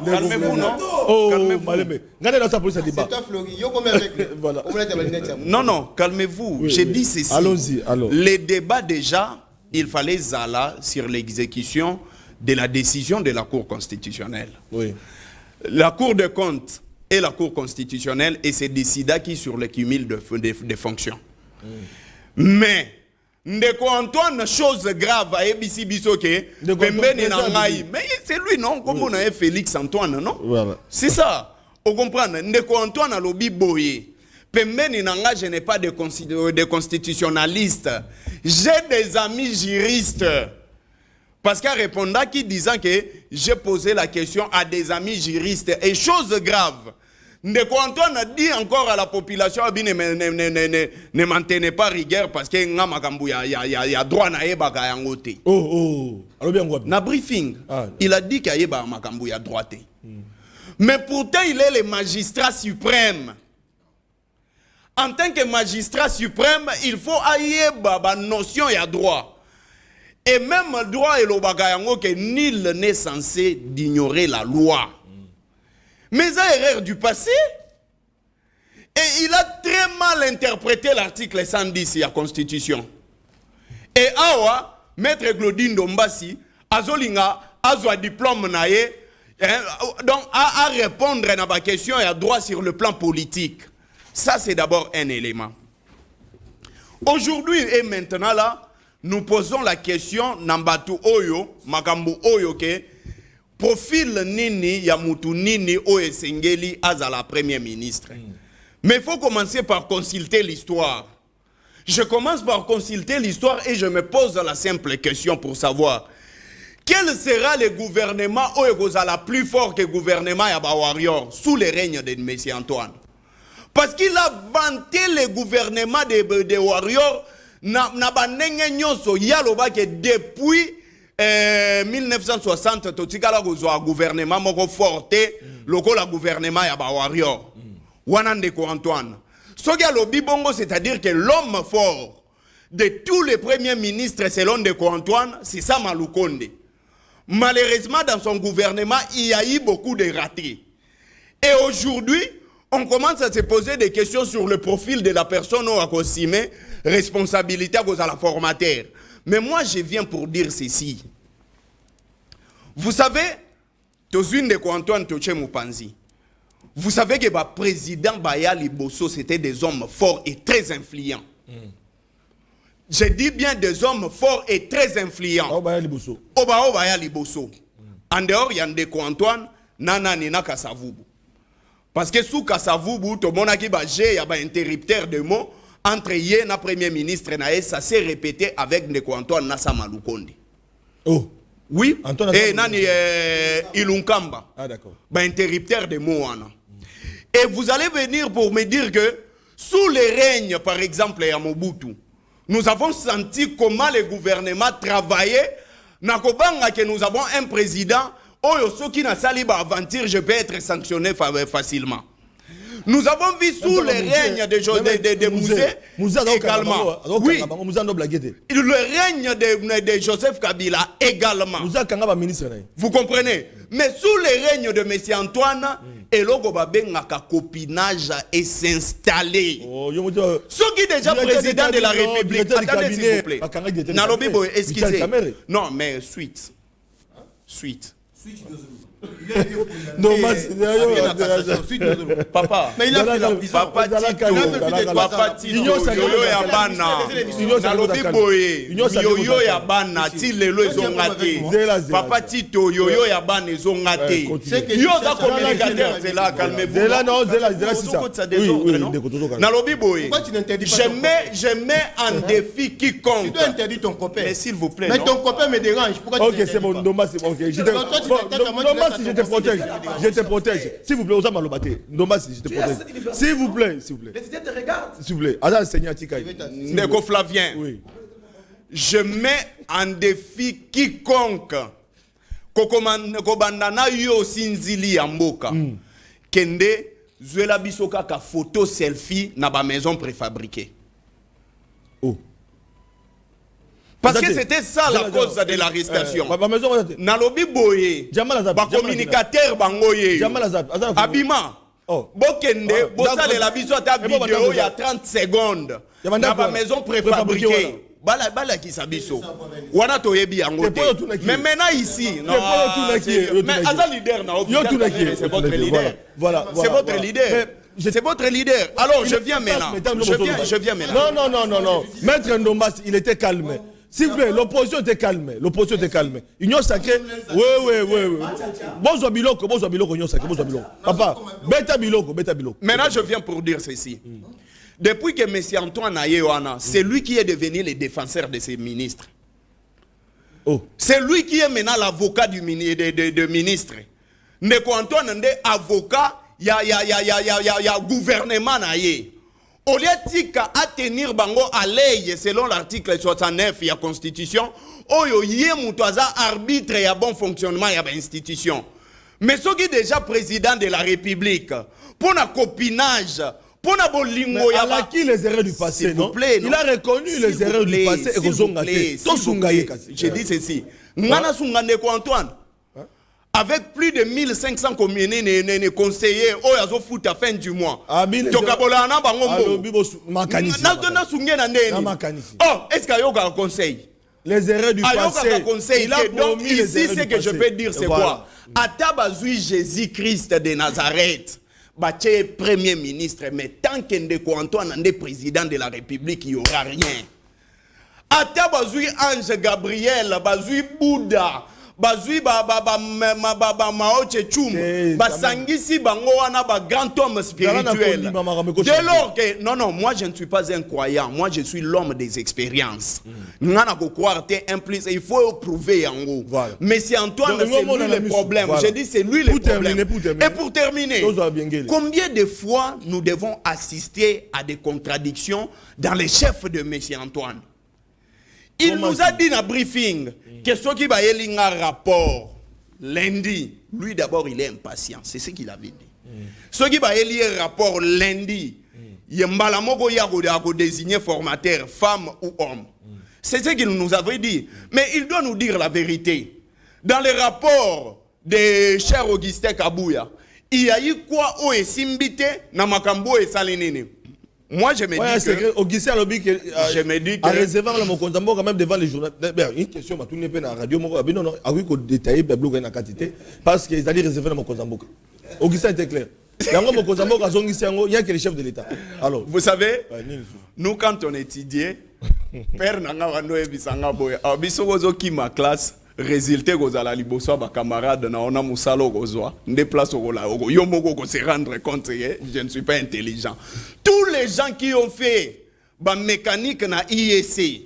calmez-vous non. Calmez-vous. Regardez dans sa police débat. C'est toi Flori, yo comme avec lui. Voilà. Non, calmez-vous. J'ai dit ceci. Allons-y, alors. Les débats déjà, il fallait zala sur l'exécution de la décision de la Cour constitutionnelle. Oui. La Cour des comptes et la Cour constitutionnelle et c'est décida qui sur le cumul de fonctions. Mais Ndeko Antoine, chose grave à Ebisi Bisoke, mais c'est lui non, comme on a Félix Antoine, non? Voilà. C'est ça. Vous comprenez? Ndeko Antoine a lobby boyé. Pembeni nanga, je n'ai pas de constitutionnaliste. J'ai des amis juristes. Parce qu'à répondre qui disant que j'ai posé la question à des amis juristes et chose grave. Ndeko Antoine a dit encore à la population ne maintenez pas rigueur parce que y a droit na yeba yangote. Alors bien quoi? Na briefing, il a dit qu'il y a makambu ya droit. Mais pourtant il est le magistrat suprême. En tant que magistrat suprême, il faut ayeba ba notion ya droit. Et même le droit et le bagayango que nul n'est censé d'ignorer la loi. Mais ça erreur du passé. Et il a très mal interprété l'article 110 de la Constitution. Et awa, Maître Glodine Dombassi, azolinga, azwa diplôme naye, donc à répondre à ma question et à droit sur le plan politique. Ça c'est d'abord un élément. Aujourd'hui et maintenant là, nous posons la question Nambatu Oyo, Makambu Oyo ke profil nini Yamutu nini Oye Sengeli as à la première ministre. Mais il faut commencer par consulter l'histoire. je commence par consulter l'histoire et je me pose la simple question pour savoir quel sera le gouvernement la plus fort que le gouvernement Yaba Warrior sous le règne de M. Antoine. Parce qu'il a vanté le gouvernement de Warrior na banenge nyonso yaloba que depuis 1960 totikala kozwa gouvernement moko forte lokola gouvernement Yaba Warrior. Wana ndeko Antoine. Soki alobi bongo, c'est-à-dire que l'homme fort de tous les premiers ministres selon ndeko Antoine, c'est Sama Lukonde. Malheureusement, dans son gouvernement, il y a eu beaucoup de ratés. Et aujourd'hui, on commence à se poser des questions sur le profil de la personne au Akosime, responsabilité à la formateur. Mais moi, je viens pour dire ceci. Vous savez, Tozune de Antoine Toche Mupanzi, vous savez que le président Baya Liboso, c'était des hommes forts et très influents. Je dis bien des hommes forts et très influents. Obaya Liboso. Obaya Liboso. En dehors, il y a Ndeko Antoine, Nana Nina Kassavubu. Parce que sous Kassavubu, tout le monde qui y a un interrupteur de mots entre Yé na premier ministre et ça s'est répété avec Ndeko Antoine Nasa Malukonde. Oh. Oui. Antoine et Nani Ilunkamba. Ah d'accord. Interrupteur de mots. Et vous allez venir pour me dire que sous le règne, par exemple, à Mobutu, nous avons senti comment le gouvernement travaillait. Nakobanga que nous avons un président, qui n'a sali aventure, je peux être sanctionné facilement. Nous avons vu sous le règne de Mouzé également. Oui. Le règne de Joseph Kabila également. Vous comprenez? Mais sous le règne de M. Antoine, Elogo Babengaka copinage et s'installer. Ce qui est déjà président de la République. Attendez s'il vous plaît. Nalobibo, excusez. Non, mais suite. Non, papa, mais il a fait la prison. Papa Tito, Yoyo Yabana, Nalobi Boye, Yoyo Yabana, Tilelo Zongate, Papa Tito, Yoyo Yabana Zongate. Yoza communicateur, c'est là, calmez-vous. Zela, non, Zela, c'est ça. Nalobi Boye, je mets en défi quiconque. Tu dois interdire ton copain. Mais s'il vous plaît. Mais ton copain me dérange. Ok, c'est bon, Ndomba, c'est bon. Si je te protège, s'il vous plaît, Osama Lobaté. Ndomba, si je te protège. S'il vous plaît. Les idées te regardent. S'il vous plaît. Adam Seigneur Tikaï. Ndeko Flavien. Oui. Je mets en défi quiconque. Kokobandana yo sinzili amboka. Kende zuela bisoka ka photo selfie na ba maison préfabriquée. Oh. Parce que c'était ça la cause de l'arrestation. Nalobi Boye, ba communicateur bangoye, Abima, Bokende, Bossale la vision à ta vidéo il y a 30 secondes. Na ba maison préfabriquée. Bala qui s'abisso. Wana toyebi angote. Mais maintenant ici, non. Mais Aza leader na c'est votre leader. Voilà. C'est votre leader. C'est votre leader. Alors je viens maintenant. Je viens maintenant. Non. Maître Ndombas, il était calme. S'il vous plaît, l'opposition était calme. Union sacrée. Oui. Bonjour Biloko, Union sacrée. Papa, beta Biloko. Maintenant, je viens pour dire ceci. Depuis que M. Antoine Ayewana, c'est lui qui est devenu le défenseur de ses ministres. Oh. C'est lui qui est maintenant l'avocat du ministre. Ndeko Antoine est avocat, il y a gouvernement naye. Au lieu de tenir bango à l'œil selon l'article 69 de la Constitution, oyo yé moutaza arbitre et bon fonctionnement de l'institution. Mais ce qui est déjà président de la République, pour un copinage, pour un bolingo, il a acquis les erreurs du passé, non? Il a reconnu les erreurs du passé et je dis ceci. Ngana Sungandeko Antoine. Avec plus de 1500 conseillers, à la fin du mois. Est-ce qu'il y a un conseil? Les erreurs du passé. Donc ici, ce que je peux dire, c'est quoi? Atabazui Jésus-Christ de Nazareth, premier ministre, mais tant que Ndeko Antoine est président de la République, il n'y aura rien. Atabazui Ange Gabriel, Bazui Bouddha, bazui Mao Tse-tung basangisi bango wana ba grand homme spirituel. Dès lors que non, moi je ne suis pas un croyant, moi je suis l'homme des expériences. Ngana ko croire t'es impliqué, il faut prouver yango. Mais c'est Antoine, c'est lui le problème. J'ai dit c'est lui le problème. Et pour terminer, combien de fois nous devons assister à des contradictions dans les chefs de Monsieur Antoine? Il nous a dit dans le briefing que ce qui va y un rapport lundi, lui d'abord il est impatient, c'est ce qu'il avait dit. Ce qui va y un rapport lundi, il y a désigner formateur, femme ou homme. C'est ce qu'il nous avait dit. Mais il doit nous dire la vérité. Dans le rapport de cher Augustin Kabouya, il y a eu quoi au Simbité, Namakambo et Salinene. Moi, je me dis que... Augustin Lobby, je me dis que... En réservant le Mokonzambo quand même devant les journalistes. Une question, tout n'est pas dans la radio. Non, non, oui, qu'on détaille, parce qu'ils allaient réserver le Mokonzambo. Augustin était clair. Il y a que les chefs de l'État. Alors, vous savez, nous, quand on étudiait, Père Nangawano et Bissanga Boya, Abisogozo qui ma classe, résulté gozala liboso ba camarade na ona musalo gozwa déplace gola yo moko ko se rendre compte que je ne suis pas intelligent. Tous les gens qui ont fait ba mécanique na IEC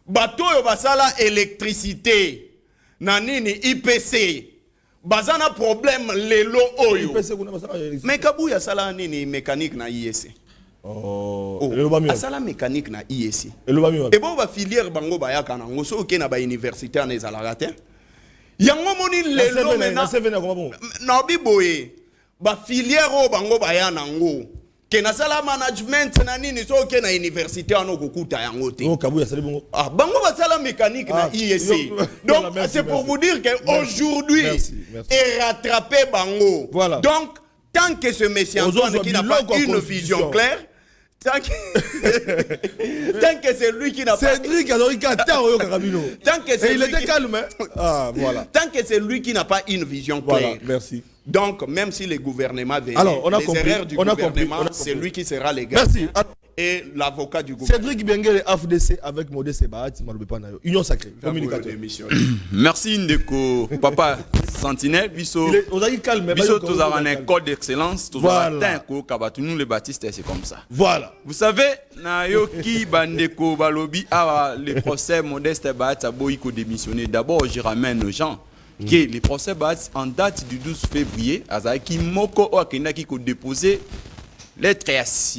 bato yo basala électricité na nini IPC bazana problème lelo oyo mais Kabouya sala nini mécanique na IEC. Asala mécanique na IEC. Et bon ba filière bango baya kana ngoso oké na ba université en ezalaka. Yango moni lelo mena na biboye ba filière o bango baya nango. Ke na sala management na nini so oké na université ano kokuta yango te. Kabouya sali bongo. Ah bango ba sala mécanique na IEC. Donc c'est pour vous dire que aujourd'hui est rattrapé bango. Donc tant que ce monsieur Antoine qui n'a pas une vision claire, tant que c'est lui qui n'a pas... Cédric tant que c'est il était calme. Voilà. Tant que c'est lui qui n'a pas une vision claire. Merci. Donc, même si le gouvernement veut... Alors, on a les compris. erreurs du gouvernement, c'est lui qui sera le gars. Merci. Et l'avocat du gouvernement. Cédric Bengele, AFDC avec Modeste Bahati, Union Sacrée, communicateur. Merci Ndeko, papa Sentinelle, biso. On a dit calme. Biso, tous avons un code d'excellence, tous avons un code nous les baptistes, c'est comme ça. Voilà. Vous savez, na yoki bandeko balobi a les procès Modeste Bahati a boyko démissionné. D'abord, je ramène aux gens que les procès Bahati en date du 12 février, Azaki Moko Oakena qui a déposé lettre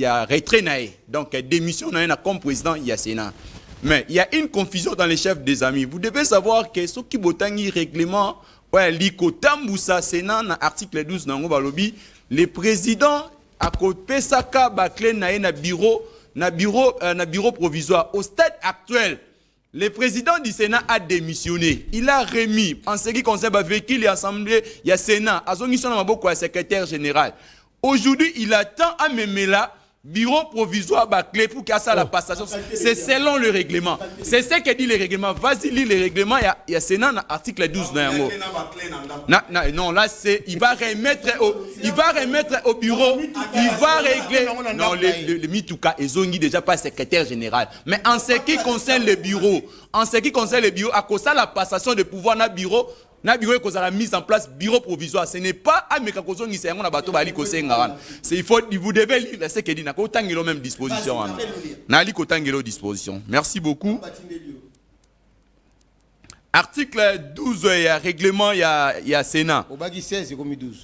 à retrait. Donc, démission comme président, il y a Sénat. Mais il y a une confusion dans les chefs des amis. Vous devez savoir que ce qui botangi règlement, l'Ikotamboussa Sénat, dans l'article 12, dans le président a côté Saka Bakle na bureau provisoire. Au stade actuel, le président du Sénat a démissionné. Il a remis, en ce qui concerne le véhicule et l'Assemblée, il y a Sénat, à son mission dans secrétaire général. Aujourd'hui, il attend à Memela, bureau provisoire clé pour qu'il y ait ça la passation. C'est selon le règlement. C'est ce que dit le règlement. Vas-y, lis le règlement. Il y a Sénat dans l'article 12. Non, là, c'est. Il va remettre au bureau. Il va régler. Non, le Mitouka et Zongi déjà pas secrétaire général. Mais en ce qui concerne le bureau, à cause de la passation de pouvoir dans le bureau, na bureau ko la mise en place bureau provisoire, ce n'est pas à mekakozo ngi sengo na bato bali ko senga. C'est vous devez lire ce que dit na ko tangelo même disposition. Na li ko tangelo disposition. Merci beaucoup. Article 12, il y a règlement, il y a Sénat.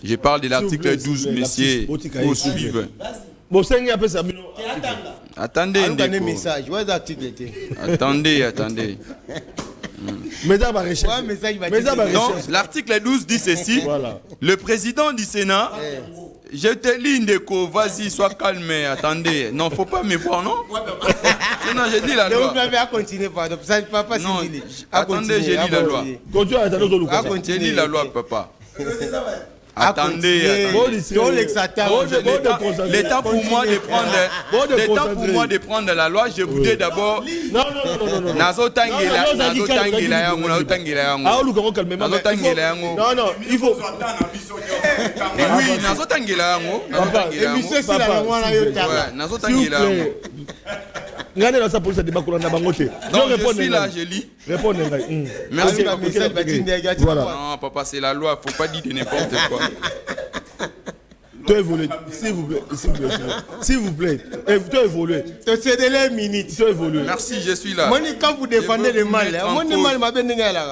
Je parle de l'article 12, messieurs. Au suivre. Attendez. Attendez. Donc, l'article 12 dit ceci. Voilà. Le président du Sénat, je te lis Ndeko, vas-y, sois calme, attendez. Non, faut pas me voir, non? Non, je dis la loi. Non, attendez, je lis la loi. Je lis la loi, papa. Attendez. Le temps pour moi de prendre la loi, je voudrais d'abord. Non. Il faut. Oui, Ngane dans sa police débat qu'on a bangoté. Non, je suis là, je lis. Répondez. Merci. Voilà. Non, papa, c'est la loi, faut pas dire de n'importe quoi. Tu évolues, s'il vous plaît, s'il vous plaît. Tu évolues. C'est de les minutes. Tu évolues. Merci, je suis là. Moi, quand vous défendez le mal,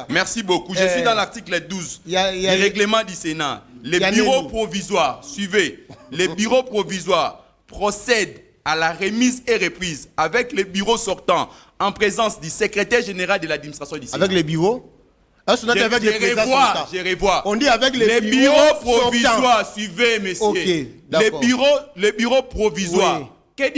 merci beaucoup. Je suis dans l'article 12 du règlement du Sénat. Les bureaux provisoires, suivez, les bureaux provisoires procèdent à la remise et reprise avec les bureaux sortants en présence du secrétaire général de l'administration du Sénat. Avec les bureaux? Je revois. On dit avec les bureaux provisoires. Suivez, messieurs. Okay, les bureaux provisoires. Oui.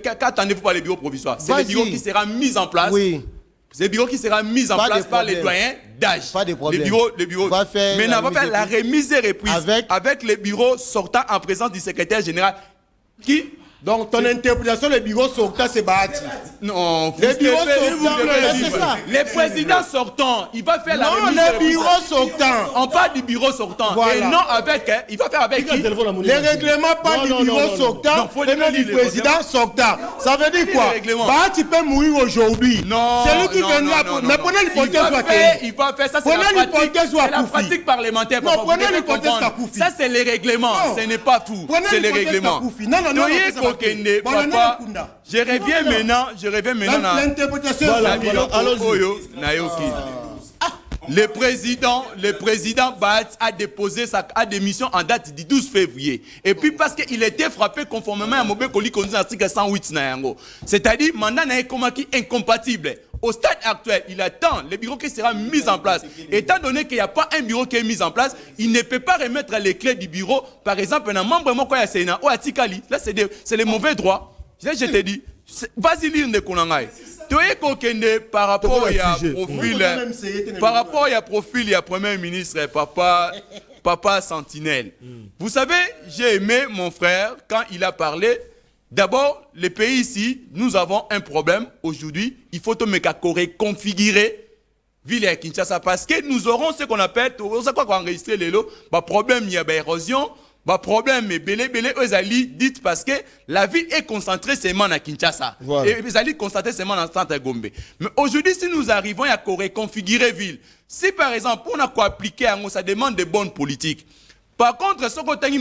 Qu'attendez-vous par les bureaux provisoires? C'est les bureaux qui seront mis en place. Oui. C'est les bureaux qui seront mis en place par les doyens d'âge. Pas de problème. Les bureaux. Maintenant, on va faire la remise et reprise avec les bureaux sortants en présence du secrétaire général qui. Donc, ton interprétation, les bureaux sortants, c'est Bahati. Non, les bureaux sortants, c'est ça. Les présidents sortants, il va faire la remise. Non, les bureaux sortants. On parle du bureau sortant. Voilà. Et non avec, il va faire avec qui? Les règlements parlent du bureau sortant et non du président sortant. Ça veut dire quoi? Bahati peut mourir aujourd'hui. Non. C'est lui qui viendra. Mais prenez l'hypothèse il va faire ça, c'est la pratique parlementaire. Non, prenez l'hypothèse Kakoufi. Ça, c'est les règlements. Ce n'est pas tout. C'est les règlements. Non. Papa, je reviens maintenant dans l'interprétation. Le président Baat a déposé sa démission en date du 12 février. Et puis parce qu'il était frappé conformément à Mobé Koli conduit l'article 108 Nayango. C'est-à-dire, mandat n'est incompatible. Au stade actuel, il attend le bureau qui sera mis en place. Étant donné qu'il n'y a pas un bureau qui est mis en place, il ne peut pas remettre les clés du bureau. Par exemple, un membre de Sénat ou à Tikali. Là, c'est les mauvais droits. Je te dis, vas-y lire de Konangai. Par rapport à profil, il y a Premier ministre, Papa Sentinelle. Vous savez, j'ai aimé mon frère quand il a parlé. D'abord, le pays ici, nous avons un problème aujourd'hui. Il faut tout reconfigurer ville à Kinshasa parce que nous aurons ce qu'on appelle, enregistrer les lots, problème, il y a érosion, problème, belé, dites parce que la ville est concentrée seulement à Kinshasa. Voilà. Et les alliés concentrés seulement dans le centre Gombe. Mais aujourd'hui, si nous arrivons à reconfigurer ville, si par exemple, on a quoi appliquer, ça demande de bonnes politiques. Par contre, ce qu'on a dit,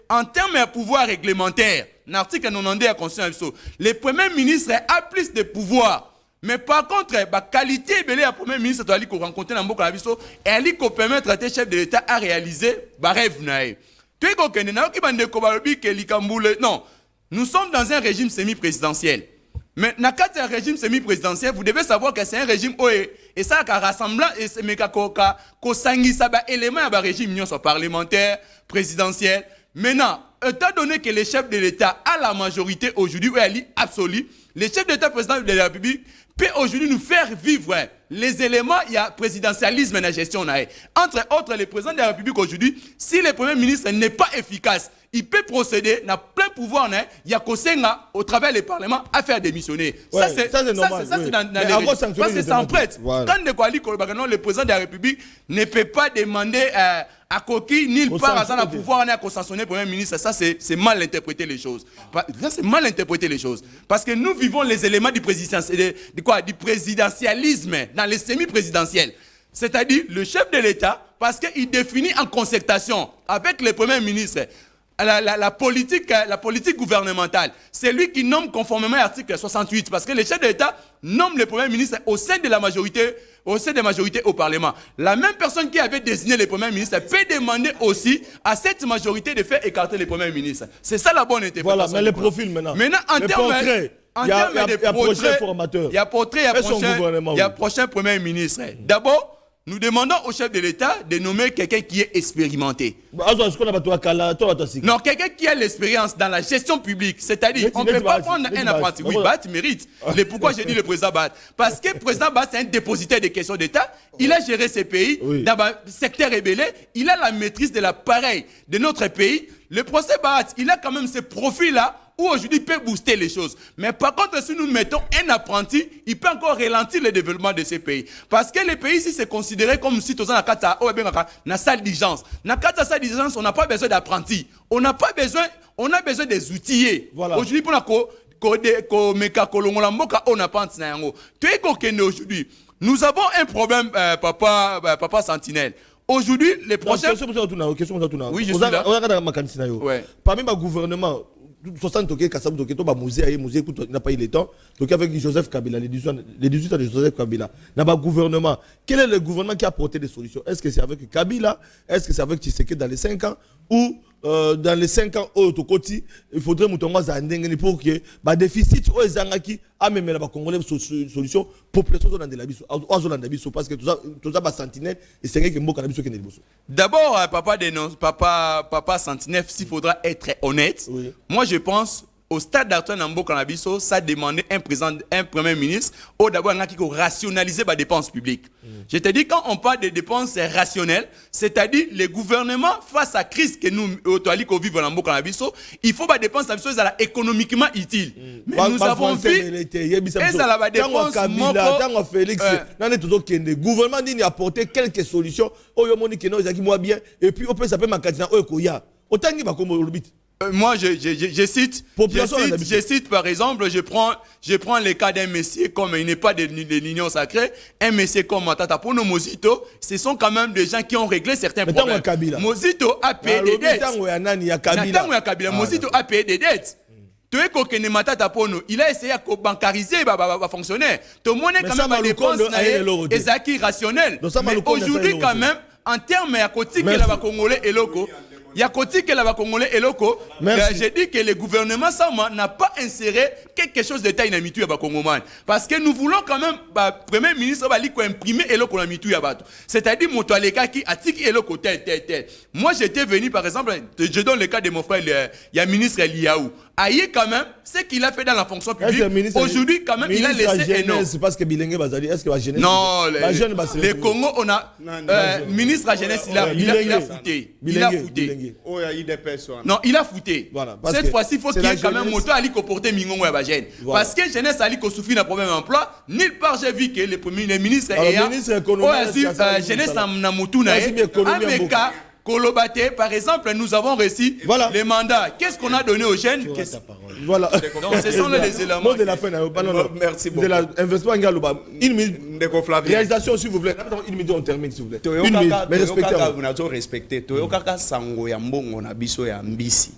en termes de pouvoir réglementaire, l'article 90 de la Constitution, le Premier ministre a plus de pouvoir. Mais par contre, la qualité de la Premier ministre doit rencontrer dans le Bisso et elle peut permettre à chef de l'État à réaliser le rêve. Non, nous sommes dans un régime semi-présidentiel. Mais dans un régime semi-présidentiel, vous devez savoir que c'est un régime et ça a rassemblant et c'est élément de régime parlementaire, présidentiel. Maintenant, étant donné que le chef de l'État a la majorité aujourd'hui, où elle est absolue, le chef de l'État président de la République peut aujourd'hui nous faire vivre les éléments, il y a présidentialisme et la gestion. Entre autres, le président de la République aujourd'hui, si le Premier ministre n'est pas efficace, il peut procéder, n'a plein pouvoir, il y a Kosenga au travers du Parlement à faire démissionner. Ouais, ça c'est normal. Ça, c'est dans les règles. Parce que c'est en prête. Voilà. Quand le président de la République ne peut pas demander à Koki, ni le part à pouvoir à sanctionner le Premier ministre, ça c'est mal interpréter les choses. Là, c'est mal interpréter les choses. Parce que nous vivons les éléments du présidentialisme dans les semi-présidentiels. C'est-à-dire le chef de l'État, parce qu'il définit en concertation avec le Premier ministre la politique gouvernementale. C'est lui qui nomme conformément à l'article 68, parce que le chef de l'État nomme le Premier ministre au sein de la majorité, au Parlement. La même personne qui avait désigné le Premier ministre peut demander aussi à cette majorité de faire écarter le Premier ministre. C'est ça la bonne interprétation. Voilà, mais les profils maintenant. Maintenant, en termes il y a prochain formateur. Il y a portrait, il y a prochain Premier ministre. D'abord, nous demandons au chef de l'État de nommer quelqu'un qui est expérimenté. Non, quelqu'un qui a l'expérience dans la gestion publique. C'est-à-dire, on ne peut pas prendre un apprenti. Oui, Bat mérite. Mais pourquoi j'ai dit le président Bat? Parce que le président Bat, c'est un dépositaire des questions d'État. Il a géré ces pays dans le secteur rébellé. Il a la maîtrise de l'appareil de notre pays. Le procès Bat, il a quand même ce profil-là où aujourd'hui il peut booster les choses. Mais par contre, si nous mettons un apprenti, il peut encore ralentir le développement de ces pays. Parce que les pays ici, c'est considéré comme si tu as une salle d'urgence. Dans la salle d'urgence, on n'a pas besoin d'apprentis. On a besoin des outillés. Voilà. Aujourd'hui, pour meka kolongola mboka on a pense na yango. Tu es kokende aujourd'hui. Nous avons un problème papa Sentinelle. Aujourd'hui, les prochains... Question oui, je suis là. Ouais. Parmi ma gouvernement, 60 toqués, Kassam toqués, Toba Musée, n'a pas eu le temps. Donc avec Joseph Kabila, les 18 ans de Joseph Kabila, n'a pas gouvernement. Quel est le gouvernement qui a apporté des solutions? Est-ce que c'est avec Kabila? Est-ce que c'est avec Tshisekedi dans les 5 ans? Ou dans les 5 ans, il faudrait que pour que le déficit au Zangaki a même la Congolais solution population dans de la biso parce que tout ça sentinelle et c'est que mot cannabis qui n'est pas. D'abord papa Sentinelle, s'il faudra être honnête, oui. Moi je pense au stade d'Arthur Nambo Cannabiso, ça demandait un premier ministre, ou d'abord qui rationaliser les dépenses publiques. Je te dis, quand on parle de dépenses rationnelles, c'est-à-dire le gouvernement face à la crise que nous vivons dans Nambo Cannabiso, il faut des dépenses économiquement utiles. Mais nous avons vu, et ça la dépense Félix, le gouvernement a apporté quelques solutions, et puis on peut s'appeler Makadina Okoya. Autant qu'il va comme moi, je cite par exemple, je prends le cas d'un monsieur comme il n'est pas de l'union sacrée, un monsieur comme Matata Pono Mozito, ce sont quand même des gens qui ont réglé certains problèmes. Mozito a payé des dettes. Mozito a payé des dettes. Tu es que Matata Pono, il a essayé de bancariser les fonctionnaires. Tout le monde est quand même des dépenses et ça rationnel. Mais aujourd'hui quand même, en termes de côté que la Congolais et locaux, il y a côté que la Congolais et locaux. J'ai dit que le gouvernement Sama n'a pas inséré quelque chose de taille dans mitu ya Congoman parce que nous voulons quand même premier ministre va imprimer et locaux dans mitu ya bato. C'est-à-dire moto aleka qui atiki et locaux tel. Moi j'étais venu par exemple, je donne le cas de mon frère, il y a ministre Eliaou. Aïe quand même, ce qu'il a fait dans la fonction publique. Aujourd'hui quand même il a laissé un nom. C'est parce que Bilingue Bazali, est-ce que la jeunesse? Non, le Congo on a ministre de la jeunesse il a fouté. Il a fouté. Non, il a fouté. Voilà, cette fois-ci, il faut qu'il y ait quand même moto ali ko porter mingongo ya ba jeune. Parce que jeunesse ali ko souffrir d'un problème d'emploi, nulle part j'ai vu que le ministre jeunesse na mutu na Ameka Kolobate, par exemple, nous avons reçu les mandats. Qu'est-ce qu'on a donné aux jeunes? Voilà. Donc, ce sont les éléments. Mot de la fin. Merci beaucoup. De l'investissement, une minute. Réalisation, s'il vous plaît. Une minute, on termine, s'il vous plaît. Une minute. Mais respectez. Toyokaka sango ya mbongo na biso ya mbisi.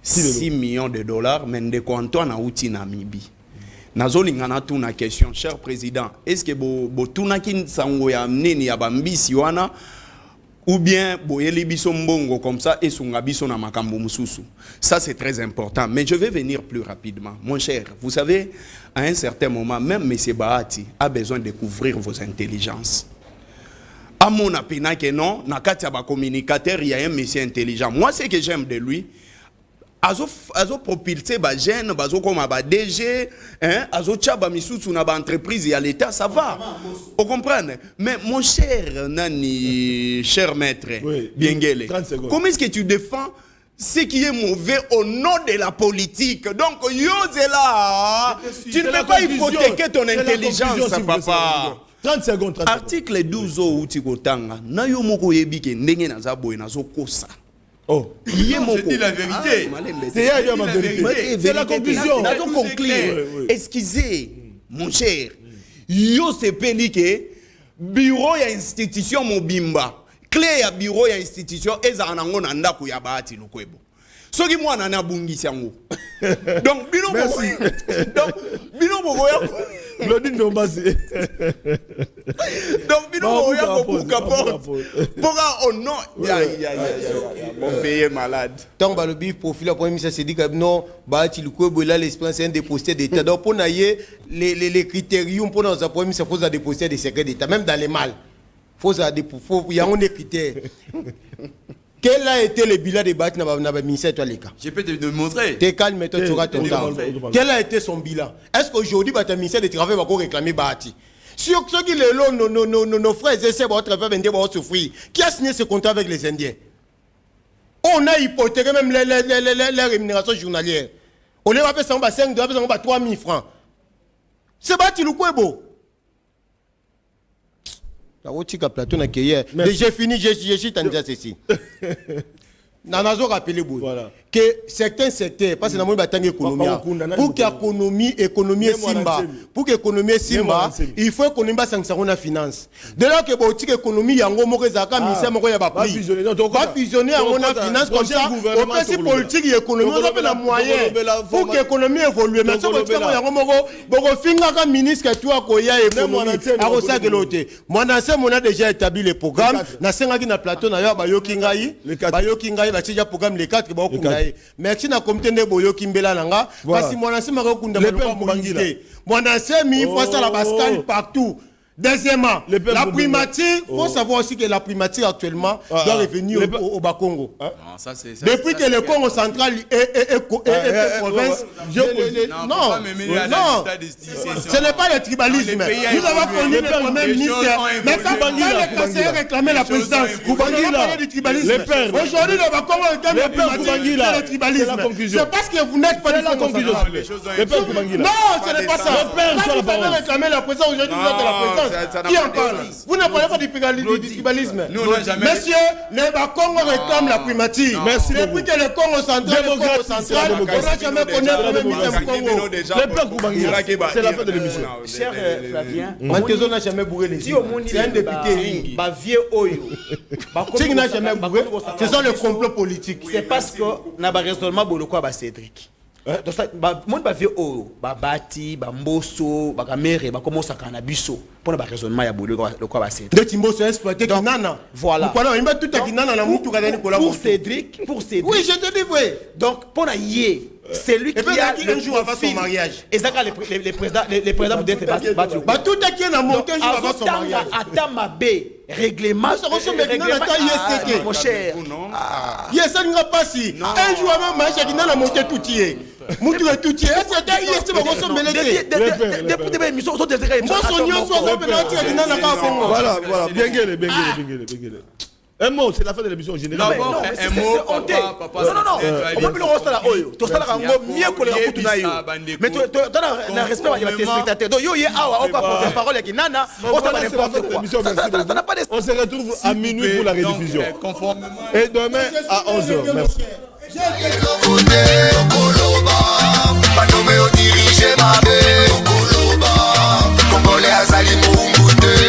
6 millions de dollars, mais de Antoine a outi Namibie. Nazolinga na tuna question, cher président. Est-ce que bo tuna kin sango ya mneni ya bambisi wana? Ou bien boyeli biso mbongo comme ça et sunga biso na makambo mususu. Ça c'est très important. Mais je vais venir plus rapidement. Mon cher, vous savez, à un certain moment, même M. Bahati a besoin de découvrir vos intelligences. À mon opinion que non, na kati ya ba communicateur, il y a un monsieur intelligent. Moi, ce que j'aime de lui, azo propulser ba jeune, bazo comme ba DG, hein, azo tchaba misusu na ba entreprise ya l'état, ça va. Vous comprenez? Mais mon cher cher maître, Biengele, comment est-ce que tu défends ce qui est mauvais au nom de la politique? Donc, là, tu ne peux pas hypothéquer ton intelligence, papa. 30 secondes. Article 12 ou Tikotanga, na yo moko yebike ndenge na zabo na zo kosa. Oh, je dis la vérité. C'est la conclusion. Excusez, mon cher. Yo se pelike bureau ya institution mobimba. Clé ya bureau ya institution eza nango na ndako ya Bahati Lukwebo. Soki mwana na bungisi yango. Donc bino boya Claudine Dombasi. Donc bino boya pour au nom mon pays est malade. Tant que le bif profil la première ministre s'est dit que non Bahati Lukwebo là l'espérance c'est un dépositaire d'état. Donc pour nailler les critériums pour nos premier ministre faut dépositaire des secrets d'état même dans les mal. Faut il y a des critères. Quel a été le bilan de Bahati dans le ministère de l'État? Je peux te démontrer. T'es calme, toi tu auras ton temps. Quel a été son bilan? Est-ce qu'aujourd'hui, le ministère du Travail va réclamer Bahati? Sur ceux qui nos frères essaient de souffrir. Qui a signé ce contrat avec les Indiens? On a hypothéqué même les rémunérations journalières. On les rappelle 5 $, 3 000 francs. C'est Bahati Lukwebo. J'ai fini, j'ai dit ceci. Nanazo rappelé. Voilà. que certains secteurs parce que na moi batanga économie pour que économie simba pour que économie simba il faut économie ça na finance de là que boutique économie yango moko ezaka ministère moko ya ba prix ba fusionner yango na finance comme ça au principe politique et économie on a na moyen pour que économie évolue mais ça boutique yango moko boko finga ka ministre tu akoya économie a rosa de l'autre moi dans ce on a déjà établi les programmes na sengaki na plateau na yo ba yoki ngai ba tija programme les 4 ba okunda merci na comité de boyo kimbela nanga parce moi na sema ko kunda moi na semi faut ça la bascale partout. Deuxièmement, la primature, il faut savoir aussi que la primature actuellement doit revenir au Bas-Congo. Depuis que le Congo central est province, non, ce n'est pas le tribalisme. Nous avons connu le premier ministère. Mais quand les conseillers réclamaient la présidence, vous parlez du tribalisme. Aujourd'hui, le Bas-Congo est la primature, le tribalisme. C'est parce que vous n'êtes pas du Congo central. Non, ce n'est pas ça. Quand vous avez réclamé la présidence, aujourd'hui, vous êtes la présidence. Qui en parle? Vous ne parlez pas du tribalisme. Messieurs, les Congo réclament la primature. Depuis que le Congo central on n'a jamais connu le premier ministre du Congo. C'est la fin de l'émission. Cher Flavien, Mantezo n'a jamais bourré les yeux. C'est un député. N'a jamais bourré. Ce sont les complots politiques. C'est parce que n'a pas raisonnement Boloko à Cédric. Donc ça, monde va vivre au Bati, Bamboso, Bagamere, Bakomosa Kanabiso. Pour le raisonnement, il y a beaucoup de quoi passer. De Timboso exploité Kinana. Voilà. Pour Cédric. Oui, je te dis, oui. Donc, pour la yé, c'est lui qui a un jour avant son mariage. Et ça, les présidents vous dites, bah tout à qui a monté un jour avant son mariage. Attends ma baie. Règlement. Mon cher. Yes, ça n'a pas si. Un jour avant mariage, il a monté tout hier. Moutou est tout hier. Est-ce que il est ce voilà, bien gueulé. Un mot, c'est la fin de l'émission générale. Non, un mot, papa. Non. On va plus le rester là. Tu sais là, mieux que les routes na yo. Mais tu as respect à tes spectateurs. Donc yo awa, on va porter la parole à Nana. On va n'importe quoi. On se retrouve à minuit pour la rediffusion. Et demain à 11h. Merci.